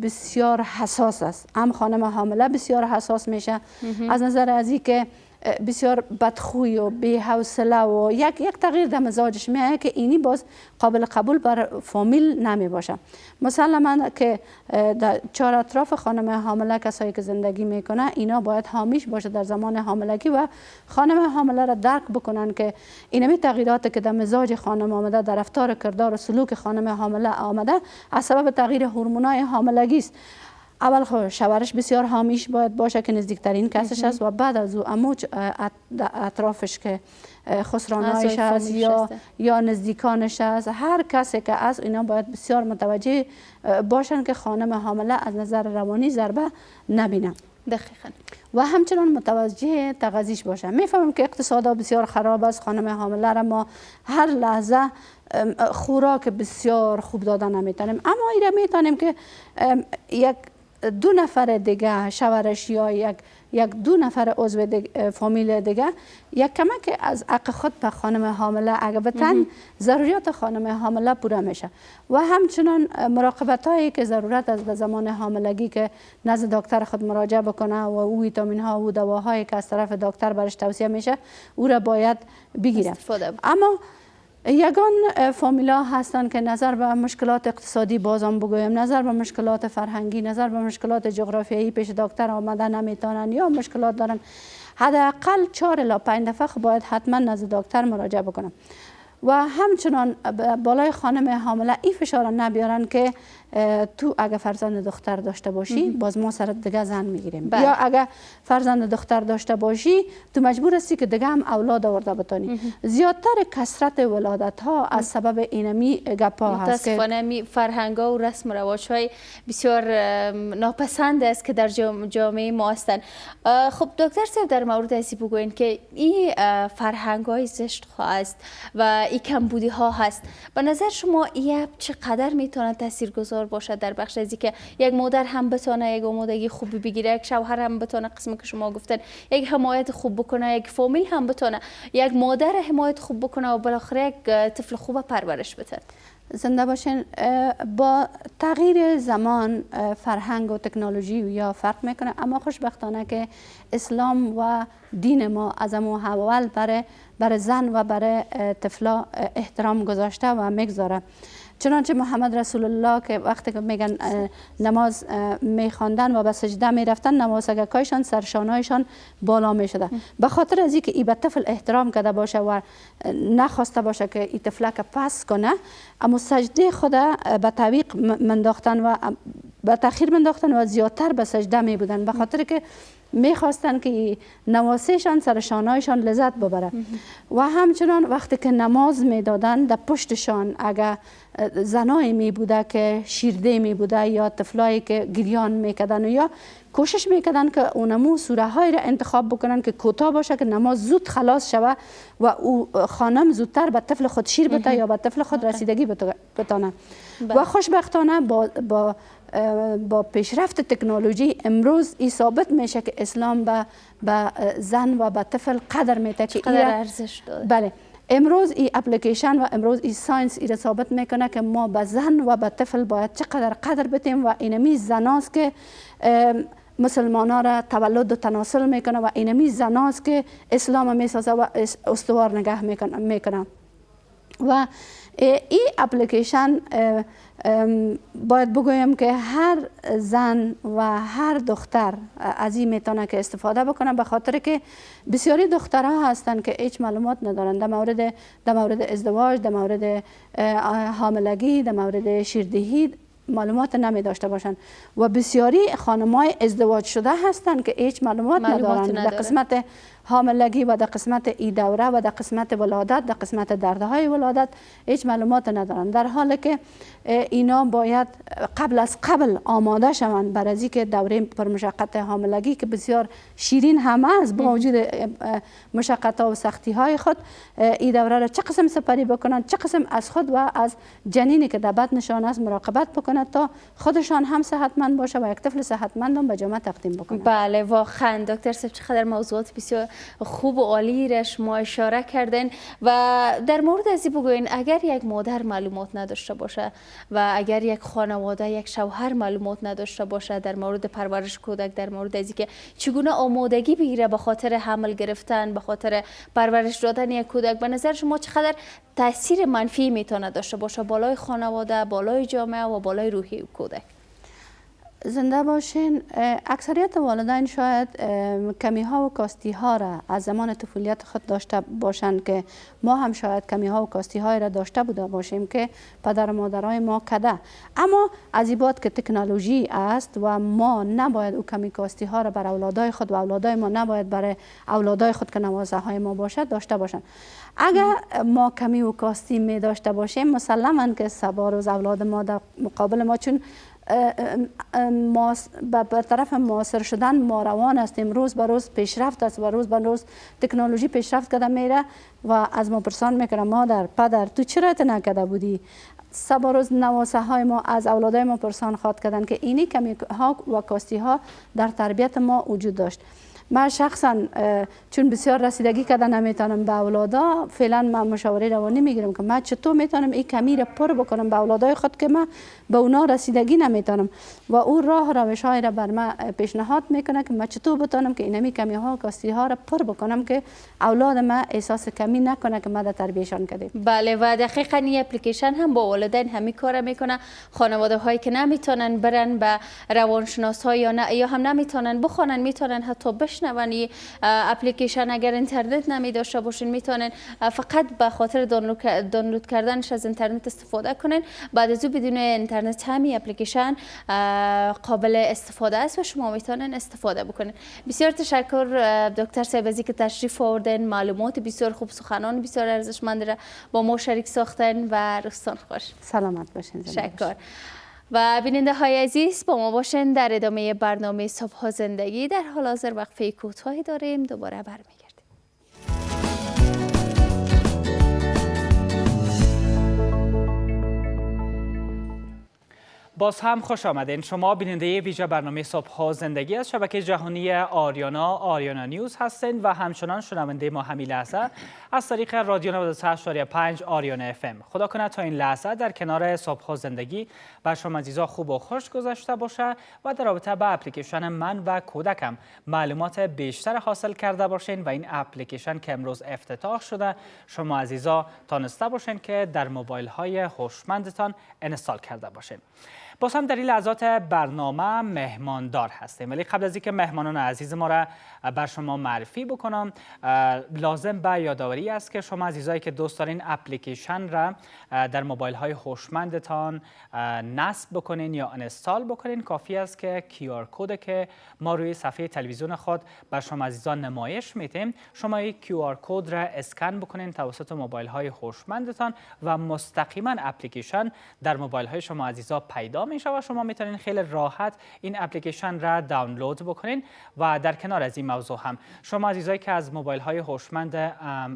S7: بسیار حساس است. هم خانم حامله بسیار حساس میشه از نظر از این که بسیار بدخوی و بی‌حوصله و یک تغییر در مزاجش میاد که اینی باز قابل قبول بر فامیل نمی باشه. مسلما که در چهار اطراف خانم حامله کسایی که زندگی میکنه اینا باید حامیش باشه در زمان حاملگی و خانم حامله را درک بکنن که اینمی تغییراتی که در مزاج خانم آمده، در رفتار کردار و سلوک خانم حامله آمده از سبب تغییر هورمونای حاملگی است. اول شوهرش بسیار حامیش باید باشه که نزدیکترین کسش است و بعد از او اموج اطرافش که خسرانایش است یا نزدیکانش است، هر کسی که از اینا باید بسیار متوجه باشن که خانم حامله از نظر روانی ضربه نبینه.
S2: دقیقاً.
S7: و همچنان متوجه تغذیش باشه. میفهمم که اقتصادها بسیار خراب است، خانم حامله را ما هر لحظه خوراک بسیار خوب دادن نمیتونیم، اما ایره میتونیم که یک 2 نفر دیگه شوهرش یا یک 2 نفر عضو فامیل دیگه یک کمک از حق خود به خانم حامله اگه بتن ضروریات خانم حامله پوره میشه. و همچنان مراقبت هایی که ضرورت است به زمان حاملگی که نزد دکتر خود مراجعه بکنه و او ویتامین ها و دواهایی که از طرف دکتر برش توصیه میشه او را باید بگیره. اما یگان فامیلا هستند که نظر به مشکلات اقتصادی بازم بگویم، نظر به مشکلات فرهنگی، نظر به مشکلات جغرافیایی پیش دکتر آمده نمیتونن یا مشکلات دارن، حداقل 4 الی 5 دفعه باید حتما نزد دکتر مراجعه بکنم. و همچنان بالای خانم حامله این فشار نبیارن که تو اگه فرزند دختر داشته باشی باز ما سرت دیگه زن میگیریم، یا اگه فرزند دختر داشته باشی تو مجبور هستی که دیگه هم اولاد آورده بتانی. زیادتر کثرت ولادت ها از سبب اینمی گپا هست.
S2: متاسفانه می فرهنگ ها و رسم و رواج های بسیار ناپسند است که در جامعه ما هستند. خب دکتر صاحب در مورد ازی بگوین که این فرهنگ های زشت است و این کمبودی ها هست، به نظر شما این چقدر میتونه تاثیرگذار باشه در بخش ازی که یک مادر هم بتونه یک آمادگی خوب بگیره، یک شوهر هم بتونه قسمی که شما گفتن یک حمایت خوب بکنه، یک فامیل هم بتونه یک مادر حمایت خوب بکنه و بالاخره یک طفل خوب پرورش بده؟
S7: زنده باشین. با تغییر زمان فرهنگ و تکنولوژی یا فرق میکنه، اما خوشبختانه که اسلام و دین ما از اول برای زن و برای طفلا احترام گذاشته و میگذاره. چنانچه محمد رسول الله که وقتی که میگن نماز میخواندن و به سجده میرفتن، نواسگکایشان سرشانایشان بالا میشده، به خاطر از اینکه ای به طفل احترام کرده باشه و نخواسته باشه که ای طفلک پس کنه، اما سجده خود به تعویق منداختن و به تاخیر منداختن و زیادتر به سجده می بودن، به خاطر که میخواستن که نواسهشان سرشانایشان لذت ببره. و همچنان وقتی که نماز میدادن در پشتشان اگر زنایی می بوده که شیرده می بوده یا طفلایی که گریان میکردن یا کوشش میکردن که اونمو سوره های را انتخاب بکنن که کوتاه باشه که نماز زود خلاص شوه و او خانم زودتر به طفل خود شیر بده یا به طفل خود رسیدگی بتانه. و خوشبختانه با پیشرفت تکنولوژی امروز این ثابت میشه که اسلام به زن و به طفل قدر میده که
S2: قدر ارزش داده.
S7: بله، امروز این اپلیکیشن و امروز این ساینس این ثابت میکنه که ما به زن و به طفل باید چقدر قدر بدیم و اینمی زناست که مسلمانان را تولد و تناسل میکنه و اینمی زناست که اسلام میسازه و استوار نگه میکنه. و این اپلیکیشن باید بگویم که هر زن و هر دختر از این میتونه که استفاده بکنه، به خاطر که بسیاری دخترها هستند که هیچ معلومات ندارن در مورد ازدواج، در مورد حاملگی، در مورد شیردهی معلومات نمی داشته باشن و بسیاری خانمای ازدواج شده هستند که هیچ معلومات ندارن در قسمت حاملگی و در قسمت ای دوره و در قسمت ولادت، در قسمت دردهای ولادت هیچ معلومات ندارن، در حالی که اینا باید قبل آماده شوند برای از اینکه دوره پرمشقت حاملگی که بسیار شیرین هم است، با وجود مشقت ها و سختی های خود این دوره را چه قسم سپری بکنند، چه قسم از خود و از جنینی که در بطنشان است مراقبت بکنند تا خودشان هم صحتمند باشه و یک طفل صحتمند هم به جامعه تقدیم بکنند.
S2: بله واقعا دکتر صاحب چقدر موضوعات بسیار خوب و عالی را شما اشاره کردین و در مورد از این بگوین اگر یک مادر معلومات نداشته باشه و اگر یک خانواده یک شوهر معلومات نداشته باشه در مورد پرورش کودک، در مورد از اینکه چگونه آمادگی بگیره به خاطر حمل گرفتن، به خاطر پرورش دادن یک کودک، به نظر شما چقدر تاثیر منفی میتونه داشته باشه بالای خانواده، بالای جامعه و بالای روحی کودک؟
S7: زنده باشین. اکثریت والدین شاید کمی ها و کاستی ها را از زمان طفولیت خود داشته باشند که ما هم شاید کمی ها و کاستی های را داشته بوده باشیم که پدر و مادرای ما کده، اما از این بعد که تکنولوژی است و ما نباید او کمی کاستی ها را بر اولادای خود و اولادای ما نباید برای اولادای خود که نوازه های ما باشد داشته باشند. اگر ما کمی و کاستی می داشته باشیم مسلما که سبا روز اولاد ما در مقابل ما، چون به طرف معاصر شدن ما روان هستیم، روز به روز پیشرفت است و روز به روز تکنولوژی پیشرفت کرده میره و از ما پرسان میکنه مادر پدر تو چرا نکرده بودی؟ سبا روز نواسه های ما از اولادای ما پرسان خواد کردن که اینی کمی ها و کاستی ها در تربیت ما وجود داشت. من شخصا چون بسیار رسیدگی کرده نمیتونم به اولادا، فعلا من مشاوره روانی میگیرم که من چطور میتونم این کمی را پر بکنم به اولادای خود که من به اونا رسیدگی نمیتونم و اون راه روش های را بر من پیشنهاد میکنه که من چطور بتونم که اینمی کمی ها و کاستی ها را پر بکنم که اولاد من احساس کمی نکنه که ما در تربیتشان کردیم.
S2: بله و دقیقاً این اپلیکیشن هم با والدین همین کار میکنه. خانواده هایی که نمیتونن برن به روانشناس ها یا هم نمیتونن بخونن، میتونن حتی بشنون این اپلیکیشن. اگر اینترنت نمی داشته باشین میتونن فقط به خاطر دانلود کردنش از اینترنت استفاده کنین. بعد از او بدون اینترنت همین اپلیکیشن قابل استفاده است و شما میتونن استفاده بکنین. بسیار تشکر دکتر صاحب از اینکه تشریف آوردین، معلومات بسیار خوب، سخنان بسیار ارزشمند را با ما شریک ساختن و روزتان خوش.
S7: سلامت باشین.
S2: تشکر. و بیننده های عزیز با ما باشین در ادامه برنامه صبح زندگی. در حال حاضر وقفه کوتاهی داریم، دوباره برمیگردیم.
S1: باز هم خوش آمدین. شما بیننده ویژه برنامه صبح زندگی از شبکه جهانی آریانا نیوز هستین و همچنان شنونده ما همین لحظه از طریق رادیو 93.5 آریانا FM. خدا کنه تا این لحظه در کنار صبح زندگی بر شما عزیزا خوب و خوش گذشته باشه و در رابطه با اپلیکیشن من و کودکم معلومات بیشتر حاصل کرده باشین و این اپلیکیشن که امروز افتتاح شده شما عزیزا تانسته باشین که در موبایل های هوشمندتان انستال کرده باشین. باز هم در این لحظات برنامه مهماندار هستیم، ولی قبل از اینکه مهمانان عزیز ما را بر شما معرفی بکنم لازم به یادآوری است که شما عزیزایی که دوست دارین اپلیکیشن را در موبایل های هوشمندتان نصب بکنین یا انستال بکنین، کافی است که QR کد که ما روی صفحه تلویزیون خود بر شما عزیزان نمایش میدیم، شما این QR کد را اسکن بکنین توسط موبایل های هوشمندتان و مستقیما اپلیکیشن در موبایل های شما عزیزا پیدا میشه و شما میتونین خیلی راحت این اپلیکیشن را دانلود بکنین. و در کنار از این موضوع هم شما عزیزایی که از موبایل های هوشمند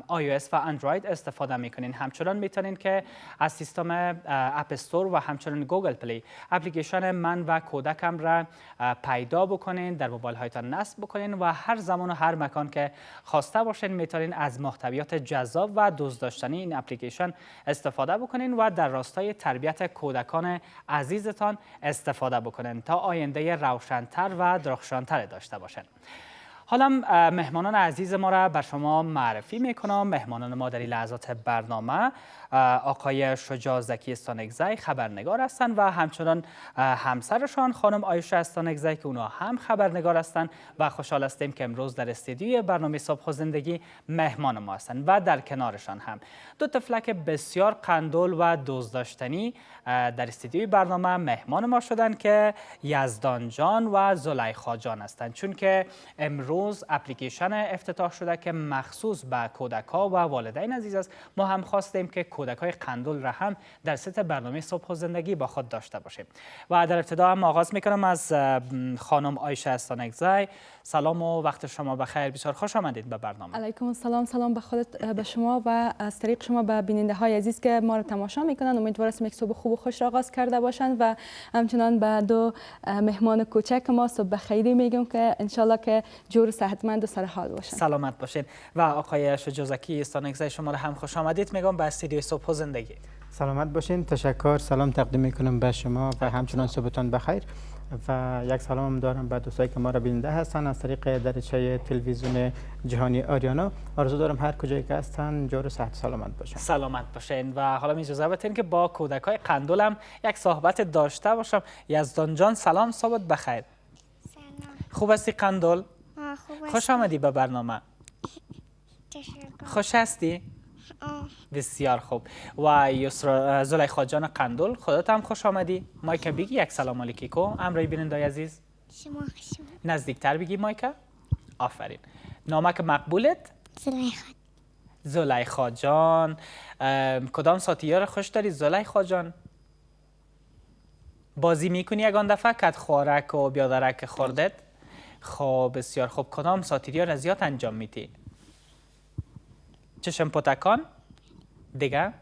S1: iOS و اندروید استفاده میکنین همچنان میتونین که از سیستم اپ استور و همچنان گوگل پلی اپلیکیشن من و کودکم را پیدا بکنین، در موبایل هایتان نصب بکنین و هر زمان و هر مکان که خواسته باشین میتونین از محتویات جذاب و دوست داشتنی این اپلیکیشن استفاده بکنین و در راستای تربیت کودکان عزیزتان استفاده بکنین تا آینده روشن‌تر و درخشان‌تر داشته باشین. حالا مهمانان عزیز ما را بر شما معرفی میکنم. مهمانان ما در این لحظات برنامه آقای شجاع زکی استانکزی خبرنگار هستند و همچنان همسرشان خانم آیشه استانکزی که اونا هم خبرنگار هستند و خوشحال هستیم که امروز در استودیوی برنامه صبح زندگی مهمان ما هستند و در کنارشان هم دو طفلک بسیار قندول و دوست داشتنی در استودیوی برنامه مهمان ما شدند که یزدان جان و زلیخا جان هستند، چون که امروز امروز اپلیکیشن افتتاح شده که مخصوص به کودک‌ها و والدین عزیز است. ما هم خواستیم که کودک‌های قندول را هم در ست برنامه صبح و زندگی با خود داشته باشیم. و در ابتدا هم آغاز میکنم از خانم عایشه استانکزی. سلام و وقت شما بخیر، بسیار خوش آمدید به برنامه.
S8: علیکم السلام. سلام به خودت، به شما و از طریق شما به بیننده های عزیز که ما رو تماشا میکنن. امیدوارم یک صبح خوب و خوش را آغاز کرده باشند و همچنان به دو مهمان کوچک ما صبح بخیری میگم که انشالله که جور و صحتمند و سر حال باشند.
S1: سلامت باشین. و آقای شجاعزکی استانکزی شما رو هم خوش آمدید میگم به استودیوی صبح و زندگی.
S9: سلامت باشین. تشکر. سلام تقدیم میکنم به شما و همچنان صبحتان بخیر. و یک سلام هم دارم به دوستایی که ما را بیننده هستن از طریق دریچه تلویزیون جهانی آریانا. آرزو دارم هر کجایی که هستن جور و صحت سلامت باشن.
S1: سلامت باشین. و حالا اجازه بدین که با کودکای قندول هم یک صحبت داشته باشم. یزدان جان سلام، صبحت بخیر.
S10: سلام.
S1: خوب هستی قندول؟ خوش
S10: هستم.
S1: آمدی به برنامه.
S10: تشکر.
S1: خوش هستی؟
S10: آه.
S1: بسیار خوب. و یسرا زلیخا جان قندول خودت هم خوش آمدی. مایکا بگی یک سلام علیکم امروی بیننده عزیز.
S10: شما خوش اومدید.
S1: نزدیکتر بگی مایکا. آفرین. نامک مقبولت؟
S10: زلیخا.
S1: زلیخا جان. کدام ساتیه را خوش داری زلیخا جان؟ بازی میکنی یگان دفعه کت خوارک و بیادرک خوردت؟ خب بسیار خوب. کدام ساتیریا را زیاد انجام میتی؟ چشم پتکان؟ دیگه؟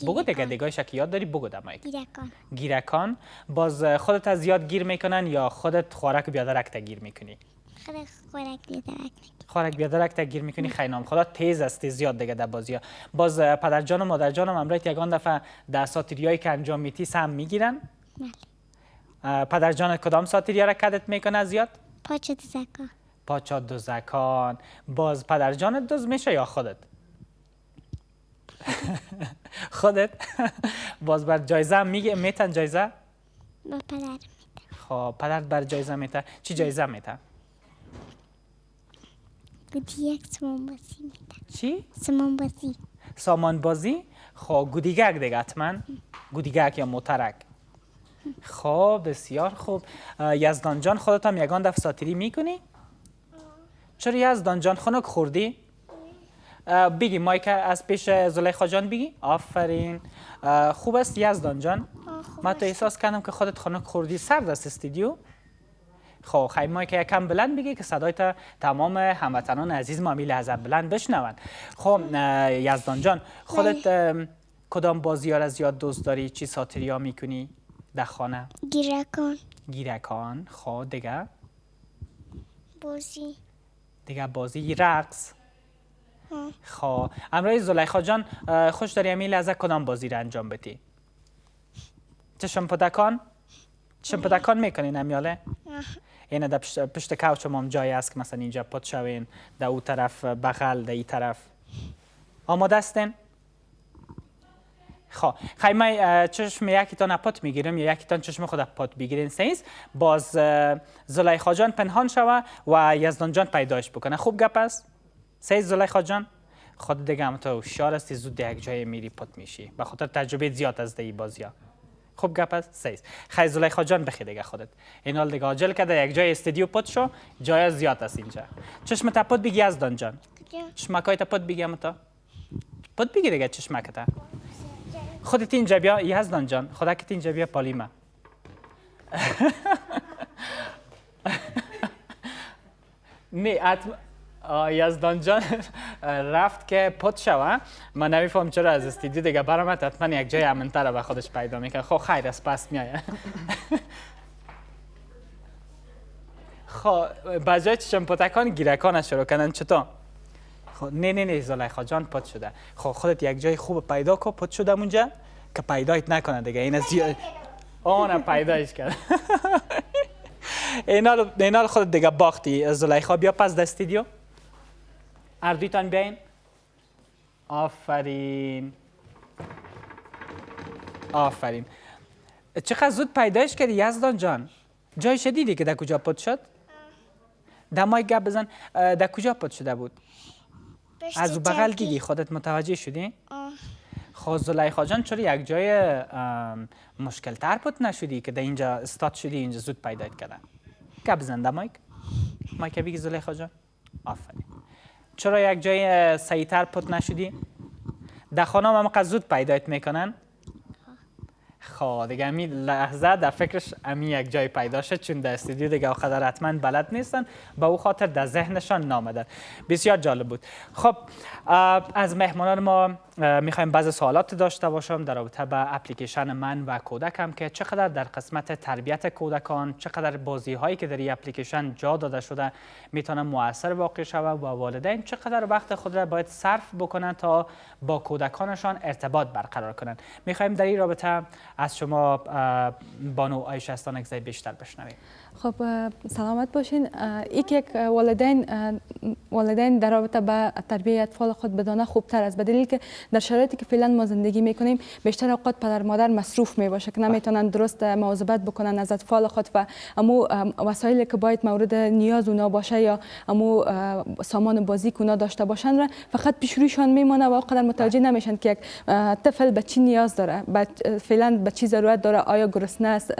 S1: بگو دیگه شکیات داری بگو دمایک.
S10: گیرکان.
S1: گیرکان. باز خودت از زیاد گیر میکنن یا خودت خوارک و بیادرک تا گیر میکنی؟
S10: خیلی خورک بیدرک.
S1: خوارک بیادرک تا گیر میکنی. خیلی خدا تیز است زیاد دیگه در بازی ها. باز پدر جان و مادر جانم امروز یگان دفعه در ساتیریایی که انجام میتی سهم میگیرن؟
S10: بله.
S1: پدر جان کدام ساتیریا را کدت میکنه زیاد؟
S10: پاچه دزکا.
S1: پاچا دوزکان. باز پدر جانت دوز میشه یا خودت؟ خودت؟ باز بر جایزه هم میتن جایزه؟
S10: با پدر میده.
S1: خب پدرت بر جایزه میته؟ چی جایزه میته؟
S10: گودیک سمان بازی میده.
S1: چی؟
S10: سمان بازی.
S1: سامان بازی؟ خب گودیگک دیگه حتما؟ گودیگک یا موترک؟ خب بسیار خوب. یزدان جان خودت هم یگان دفع ساتیری میکنی؟ چرا یزدان جان خنک خوردی؟ بگی مایکا از پیش زلیخا جان بگی. آفرین. خوب است یزدان جان. من تو احساس کردم که خودت خنک خوردی. سرد است استودیو. خب خیلی مایکا یکم بلند بگی که صدای تا تمام هموطنان عزیز ما لحظه بلند بشنون. خب یزدان جان خودت کدام بازی ها را زیاد دوست داری؟ چی ساتیری ها میکنی در خانه؟
S10: گیرکان.
S1: گیرکان. خب دیگه؟
S10: بازی.
S1: دیگه بازی رقص. خب امروز زلیخا جان خوش داری امی لحظه کدام بازی را انجام بدی؟ چشم پدکان؟ چشم پدکان میکنین امیاله؟ اینه در پشت کوچ هم جای است که مثلا اینجا پد شوین در او طرف بغل در این طرف. آماده هستین؟ خب خیلی چشم یکیتان پات میگیرم یا یکیتان چشم خود پات بگیرین سیز. باز زلیخا جان پنهان شوه و یزدان جان پیدایش بکنه. خوب گپ است؟ سیز زلیخا جان خود دیگه هم تو هوشیار هستی زود یک جای میری پات میشی به خاطر تجربه زیاد از دی بازی ها. خوب گپ است؟ سیز. خیلی زلیخا جان بخی دیگه خودت. این حال دیگه عاجل کرده یک جای استودیو پات شو جای زیاد است اینجا. چشم تا پات بگی یزدان جان. چشمکای تا پات بگی تا. پات بگی دیگه چشمک تا. خودت اینجا بیا یزدان جان. خدا که اینجا بیا پالیما. نه یزدان جان رفت که پت شوه. من نمیفهم چرا از استودیو دیگه برامد حتما یک جای امن‌تر به خودش پیدا میکنه. خب خیر است پس میایه. خب بجای چشم پتکان گیرکان شروع کردن چطور؟ خب نه زلیخا جان پت شده. خب خودت یک جای خوب پیدا کن پت شده اونجا که پیدایت نکنه دیگه. این زیاد اون پیدایش کرد. اینال خودت دیگه باختی زلیخا. بیا پس در استودیو. اردویتان بیاین. آفرین. آفرین. چقدر زود پیدایش کردی یزدان جان. جایش دیدی که در کجا پت شد؟ دمای گپ بزن. در کجا پت شده بود؟ از بغل دیدی خودت متوجه شدی؟ خب زلیخا جان چرا یک جای مشکل تر پت نشدی که در اینجا استاد شدی اینجا زود پیدایت کردن؟ گپ بزن دمایک. مایک بگی زلیخا جان. آفرین. چرا یک جای سعیتر پت نشدی؟ در خانه هم زود پیدایت میکنن؟ خب دیگه امی لحظه در فکرش امی یک جای پیدا شد، چون در استودیو دیگه قدر حتما بلد نیستن، به او خاطر در ذهنشان نامدن. بسیار جالب بود. خب از مهمانان ما میخوایم بعضی سوالات داشته باشم در رابطه با اپلیکیشن من و کودکم که چقدر در قسمت تربیت کودکان، چقدر بازی هایی که در این اپلیکیشن جا داده شده میتونه مؤثر واقع شود و والدین چقدر وقت خود را باید صرف بکنن تا با کودکانشان ارتباط برقرار کنن. میخوایم در این رابطه از شما بانو عایشه استانکزی بیشتر بشنویم.
S8: خب سلامت باشین. یک والدین در رابطه با تربیت اطفال خود بدانه خوبتر است، به دلیل که در شرایطی که فعلا ما زندگی میکنیم بیشتر اوقات پدر مادر مصروف میباشه که نمیتونن درست مواظبت بکنن از اطفال خود و امو وسایلی که باید مورد نیاز اونا باشه یا امو سامان بازی که اونا داشته باشن را فقط پیش رویشان میمونه و اوقات متوجه نمیشن که یک طفل به چی نیاز داره، فعلا به چی ضرورت داره، آیا گرسنه است،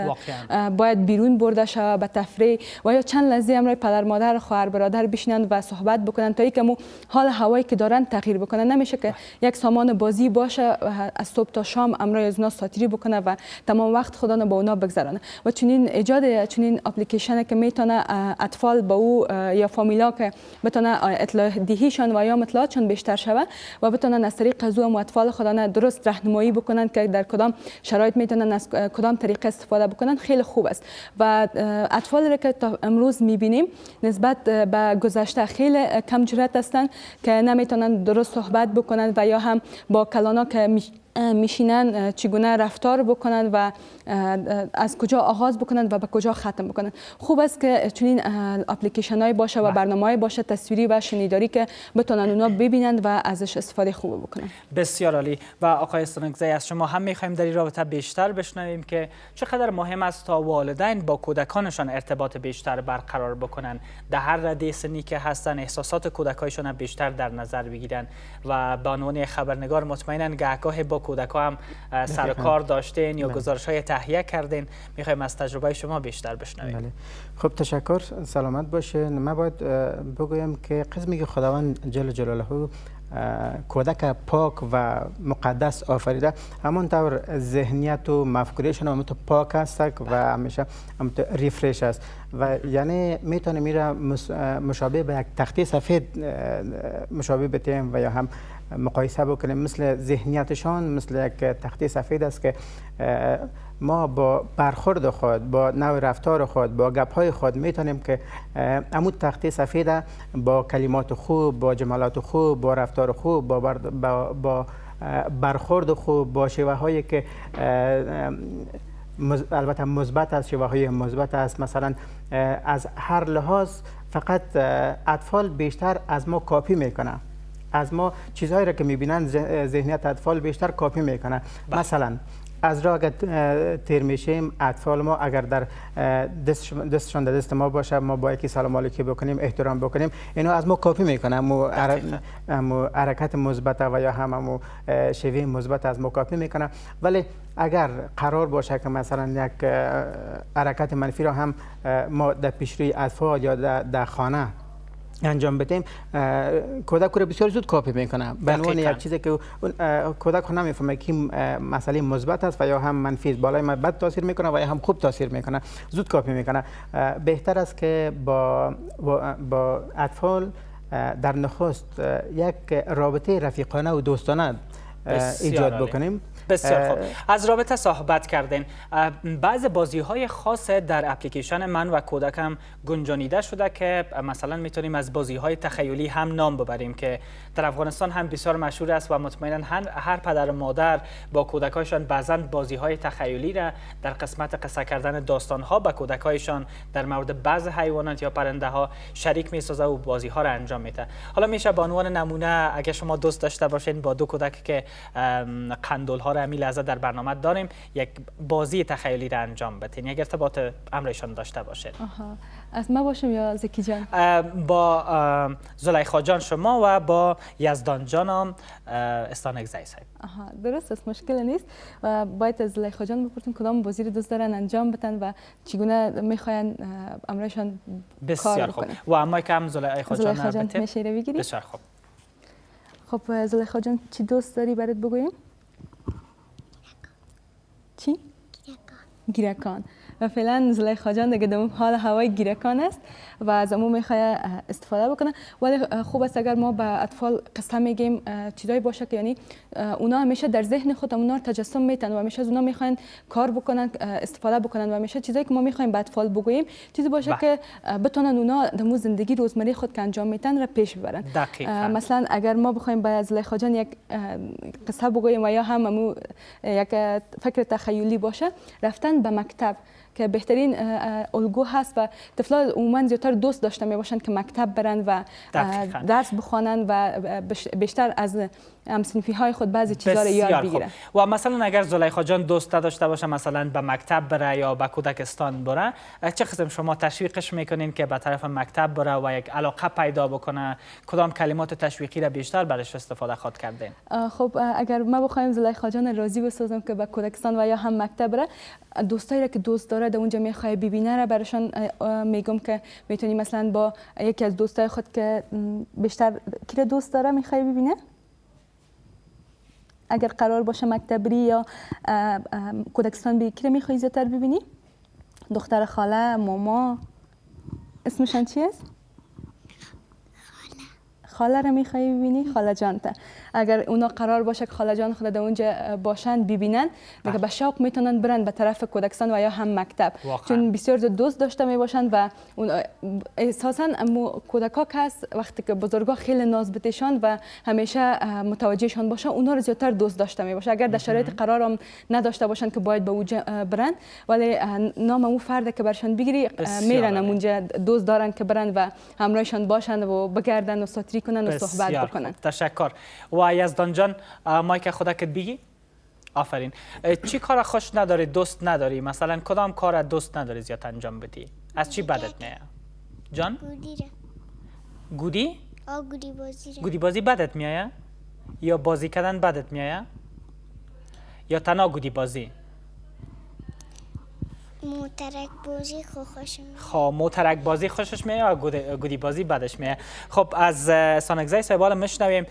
S8: باید بیرون برده شه به تفریح و یا چند لحظه امروز پدر مادر خواهر برادر بشینن و صحبت بکنن تا اینکه حال هوایی که دارن تغییر بکنن. نمیشه که یک سامان بازی باشه از صبح تا شام امروز از اونا ساتری بکنه و تمام وقت خودانو با اونا بگذرانه. و چنین ایجاد چنین اپلیکیشن که میتونه اطفال با او یا فامیلا که بتونه اطلاع دهیشان و یا اطلاعاتشان بیشتر شوه و بتونن از طریق از او اطفال خودانو درست راهنمایی بکنن که در کدام شرایط میتونن از کدام طریقه استفاده بکنن. خیلی خوب است و اطفالی که تا امروز میبینیم نسبت به گذشته خیلی کم جرأت هستند که نمیتونن درست صحبت بکنن و یا هم با کلانا که میشینن چگونه رفتار بکنن و از کجا آغاز بکنن و به کجا ختم بکنن. خوب است که چنین اپلیکیشن های باشه و برنامه‌ای باشه تصویری و شنیداری که بتونن اونا ببینند و ازش استفاده خوب بکنن.
S1: بسیار عالی. و آقای استانکزی از شما هم میخوایم در این رابطه بیشتر بشنویم که چقدر مهم است تا والدین با کودکانشان ارتباط بیشتر برقرار بکنن، در هر رده سنی که هستن احساسات کودکایشان بیشتر در نظر بگیرن و به عنوان خبرنگار مطمئنا گاهی با کودکا هم سر کار داشتین یا گزارش‌های تهیه کردین. میخوایم از تجربه شما بیشتر بشنویم.
S9: بله. خب تشکر، سلامت باشین. من باید بگویم که قسمی که خداوند جل جلاله کودک پاک و مقدس آفریده، همونطور ذهنیت و مفکوریشون هم پاک است و همیشه ریفرش است و یعنی میتونه میره مشابه به یک تخته سفید مشابه بتیم و یا هم مقایسه بکنیم. مثل ذهنیتشان مثل یک تخته سفید است که ما با برخورد خود، با نوع رفتار خود، با گپ‌های خود میتونیم که عمود تخته سفید با کلمات خوب، با جملات خوب، با رفتار خوب، با برخورد خوب، با شیوه هایی که البته مثبت است، شیوه های مثبت است، مثلا از هر لحاظ فقط اطفال بیشتر از ما کاپی میکنه، از ما چیزهایی را که میبینن ذهنیت اطفال بیشتر کاپی میکنه. مثلا از راه اگر تیر میشیم اطفال ما اگر در دستشان در دست ما باشه ما با یکی سلام علیکی بکنیم، احترام بکنیم، اینو از ما کاپی میکنه، امو حرکت مثبت و یا هم شیوه مثبت از ما کاپی میکنه. ولی اگر قرار باشه که مثلا یک حرکت منفی را هم ما در پیشروی اطفال یا در خانه انجام بدیم، کودک رو بسیار زود کاپی میکنه. به عنوان یک چیزی که کودک رو نمیفهمه که مسئله مثبت است و یا هم منفی است، بالای ما بد تاثیر میکنه و یا هم خوب تاثیر میکنه، زود کاپی میکنه. بهتر است که با اطفال در نخست یک رابطه رفیقانه و دوستانه ایجاد بکنیم.
S1: بسیار خوب. از رابطه صحبت کردین. بعض بازی‌های خاص در اپلیکیشن من و کودکم گنجانیده شده که مثلا میتونیم از بازی‌های تخیلی هم نام ببریم که در افغانستان هم بسیار مشهور است و مطمئنا هر پدر و مادر با کودکایشان بعضاً بازی‌های تخیلی را در قسمت قصه کردن داستان‌ها به کودکایشان در مورد بعض حیوانات یا پرنده‌ها شریک می‌سازه و بازی‌ها را انجام میده. حالا میشه به عنوان نمونه اگه شما دوست داشته باشین با دو کودک که قندول‌ها را همین لحظه در برنامه داریم یک بازی تخیلی را انجام بدین، یک ارتباط امرشان داشته باشید.
S8: از ما باشم یا زکی جان؟
S1: با زلیخا جان شما و با یزدان جانم استانگزی صاحب.
S8: درست است، مشکل نیست و باید از زلیخا جان بپرسیم کدام بازی رو دوست دارن انجام بدن و چگونه میخواین امرشان کار بکنن.
S1: و اما که هم زلیخا جان
S8: میشه رو بگیری؟
S1: بسیار خوب.
S8: خب زلیخا جان چی دوست داری برات بگوییم؟ چی؟ گیرکان. و فعلا زلیخا جان دیگه در حال هوای گیرکان است و از امو میخواد استفاده بکنه. ولی خوب است اگر ما به اطفال قصه میگیم چیزایی باشه که یعنی اونا همیشه در ذهن خود اونا رو تجسم میتن و همیشه از اونا میخواین کار بکنن، استفاده بکنن و همیشه چیزایی که ما میخوایم به اطفال بگوییم چیزی باشه که بتونن اونا در زندگی روزمره خود که انجام میتن را پیش ببرن. مثلا اگر ما بخوایم به زلیخا جان یک قصه بگوییم و یا هم یک فکر تخیلی باشه، رفتن به مکتب که بهترین الگو هست و طفلا عموما زیادتر دوست داشته می باشند که مکتب برن و درس بخوانند و بیشتر از هم‌صنفی های خود بعضی چیزا رو یاد بگیرن.
S1: و مثلا اگر زلیخا جان دوست داشته باشه مثلا به مکتب بره یا به کودکستان بره، چه قسم شما تشویقش میکنین که به طرف مکتب بره و یک علاقه پیدا بکنه؟ کدام کلمات تشویقی را بیشتر برش استفاده خود کردین؟
S8: خب اگر ما بخوایم زلیخا جان راضی بسازم که به کودکستان و یا هم مکتب بره، دوستایی را که دوست داره در اونجا میخواد ببینه را براشون میگم که میتونی مثلا با یکی از دوستای خود که بیشتر کی دوست داره میخواد ببینه، اگر قرار باشه مکتب بری یا کودکستان بری کی را میخوای زیادتر ببینی؟ دختر خاله، ماما، اسمشان چی است؟ خاله را میخوای ببینی؟ خاله جان تا اگر اونا قرار باشه که خاله جان خود در اونجا باشن ببینن دیگه به شوق میتونن برن به طرف کودکستان و یا هم مکتب چون بسیار زیاد دوست داشته میباشن و اساسا کودکا که هست وقتی که بزرگا خیلی ناز بتشان و همیشه متوجهشان باشه اونا رو زیادتر دوست داشته میباشه. اگر در شرایط قرارم نداشته باشن که باید به اونجا برن ولی نام اون فرد که برشان بگیری میرن اونجا دوست دارن که برن و همراهشان باشن و بگردن و ساتری کنن و صحبت بکنن.
S1: تشکر. و یزدان جان مایک خودت بگی؟ آفرین. چی کار خوش نداری، دوست نداری؟ مثلا کدام کار دوست نداری زیاد انجام بدی؟ از چی بدت میاد؟ جان؟ گودی؟
S10: گودی بازی.
S1: گودی بازی بدت میاد؟ یا بازی کردن بدت میاد؟ یا تنها گودی بازی؟
S10: موترک بازی خوشم میاد.
S1: خب موترک بازی خوشش میاد یا گودی بازی بدش میاد؟ خب از سانگزی صاحب میشنویم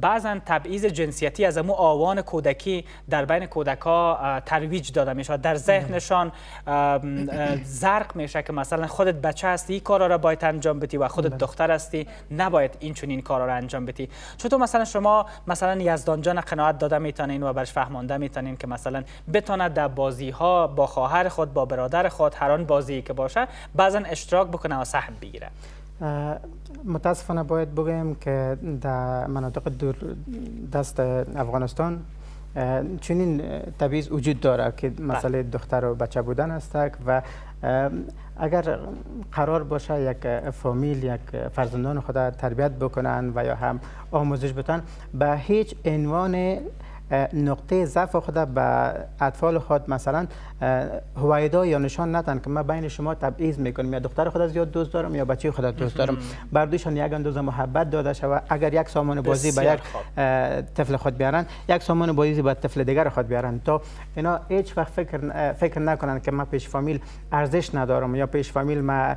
S1: بعضا تبعیض جنسیتی از امو آوان کودکی در بین کودکا ترویج داده میشه، در ذهنشان زرق میشه که مثلا خودت بچه هستی این کارا را باید انجام بدی و خودت دختر هستی نباید این چنین کارا را انجام بدی. چطور مثلا شما مثلا یزدان جان قناعت داده میتونین و برش فهمانده میتونین که مثلا بتونه در بازی ها با خواهر خود با برادر خود هر آن بازی که باشه بعضا اشتراک بکنه و سهم بگیره؟
S9: متاسفانه باید بگویم که در مناطق دور دست افغانستان چنین تبعیض وجود داره که مسئله دختر و بچه بودن است و اگر قرار باشه یک فامیل یک فرزندان خود تربیت بکنن و یا هم آموزش بدن به هیچ عنوان نقطه ضعف خود به اطفال خود مثلا هویدا یا نشان ندن که من بین شما تبعیض میکنم یا دختر خود زیاد دوست دارم یا بچه خود دوست دارم. بردوشان یک اندازه محبت داده شود. اگر یک سامان بازی به یک طفل خود بیارن یک سامان بازی به طفل دیگر خود بیارن تا اینا هیچ وقت فکر نکنن که من پیش فامیل ارزش ندارم یا پیش فامیل ما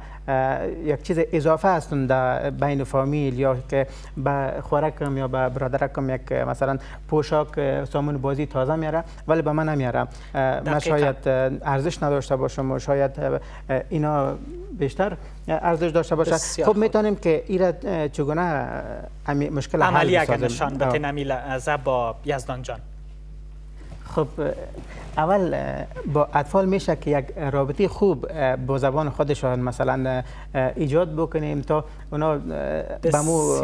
S9: یک چیز اضافه هستم در بین فامیل یا که به خوراکم یا به برادرکم یک مثلا پوشاک سامان بازی تازه میاره ولی به من نمیاره. من شاید ارزش نداشته باشم و شاید اینا بیشتر ارزش داشته باشه. خب میتونیم که ایرا چگونه مشکل
S1: عملی اگر نشان بتین امیل با یزدان جان.
S9: خب اول با اطفال میشه که یک رابطه خوب با زبان خودشان مثلا ایجاد بکنیم تا اونا به مو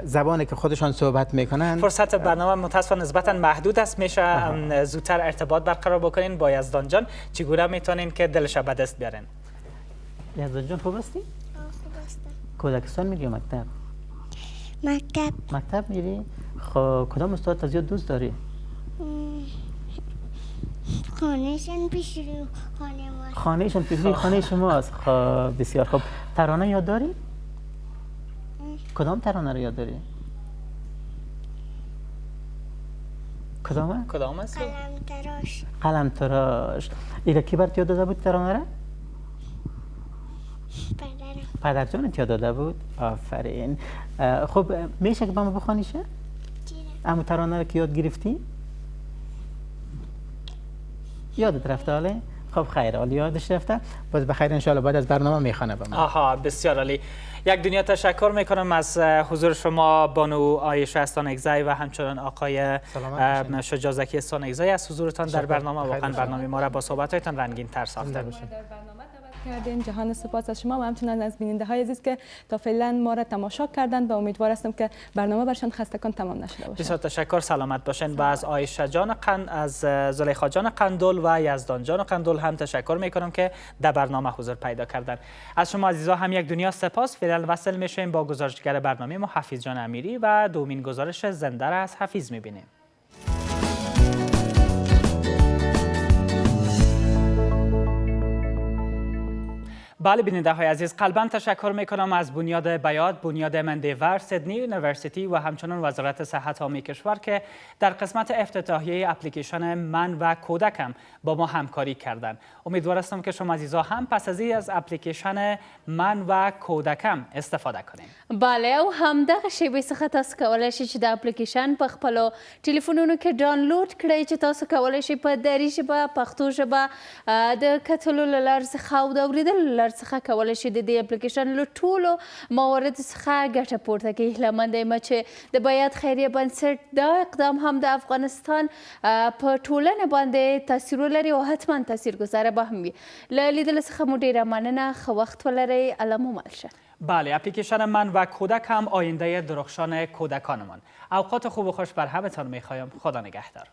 S9: زبانی که خودشان صحبت میکنن.
S1: فرصت برنامه متاسفانه نسبتا محدود است، میشه زودتر ارتباط برقرار بکنین با یزدان جان. چگونه میتونین که دلش به دست بیارین؟
S9: یزدان جان خوب هستی؟
S10: خوب هستم.
S9: کودکستان میری مکتب؟
S10: مکتب
S9: میری؟ خب کدام استاد زیاد دوست داری؟
S10: خانهشون پیش رو خانه ما.
S9: خانهشون پیش روی خانه شماست. خب بسیار خوب. ترانه یاد داری؟ کدام ترانه رو یاد داری؟
S1: کدام است؟
S10: قلم تراش.
S9: قلم تراش. ایره کی برات یاد داده بود ترانه رو؟
S10: پدرم.
S9: پدر جانت یاد داده بود؟ آفرین. خب میشه که با ما بخوانیشه؟
S10: چیره.
S9: اما ترانه رو که یاد گرفتی؟ یادت رفته حاله؟ خب خیر، حالی یادش رفته. باز بخیر انشاءالله بعد از برنامه میخوانه با ما.
S1: آها بسیار عالی. یک دنیا تشکر میکنم از حضور شما بانو عایشه استانکزی و همچنان آقای شجاع زکی استانکزی از حضورتان در برنامه. واقعا برنامه ما را با صحبت‌هایتان رنگین تر ساخته.
S8: کردین. جهان سپاس از شما و همچنان از بیننده های عزیز که تا فعلا ما را تماشا کردند و امیدوار هستم که برنامه برشان خستگان تمام نشده باشه.
S1: بسیار تشکر، سلامت باشین. و از عایشه جان از زلیخا جان قندول و یزدان جان قندول هم تشکر میکنم که در برنامه حضور پیدا کردن. از شما عزیزا هم یک دنیا سپاس. فعلا وصل میشیم با گزارشگر برنامه ما حفیظ جان امیری و دومین گزارش زنده را از حفیظ میبینیم. بله بیننده های عزیز، قلباً تشکر میکنم از بنیاد بیات، بنیاد مندیور، سیدنی یونیورسیتی و همچنان وزارت صحت عامه کشور که در قسمت افتتاحیه اپلیکیشن من و کودکم با ما همکاری کردند. امیدوار هستم که شما عزیزا هم پس از اپلیکیشن من و کودکم استفاده کنیم.
S2: بله او هم دغه شیبې څخه تاسو کولی شئ چې د اپلیکیشن په خپلو ټلیفونونو کې ډاونلوډ کړئ چې تاسو کولی شئ په دري ژبه، پښتو ژبه د کتلو له لارې څخه او د اورېدلو له لارې څخه کولی شئ د دې اپلیکیشن له ټولو مواردو څخه ګټه پورته کړئ. هیله مند یم چې د بیات خیریه بنسټ دا اقدام هم د افغانستان په ټولنه باندې تاثیر ولري او حتما تاثیرګذاره به هم وي. له لیدلو څخه مو ډېره مننه. ښه وخت ولرئ. الله مو مل شه.
S1: بله اپلیکیشن من و کودکم آینده درخشان کودکانمان. اوقات خوب و خوش بر همتان میخوایم. خدا نگهدار.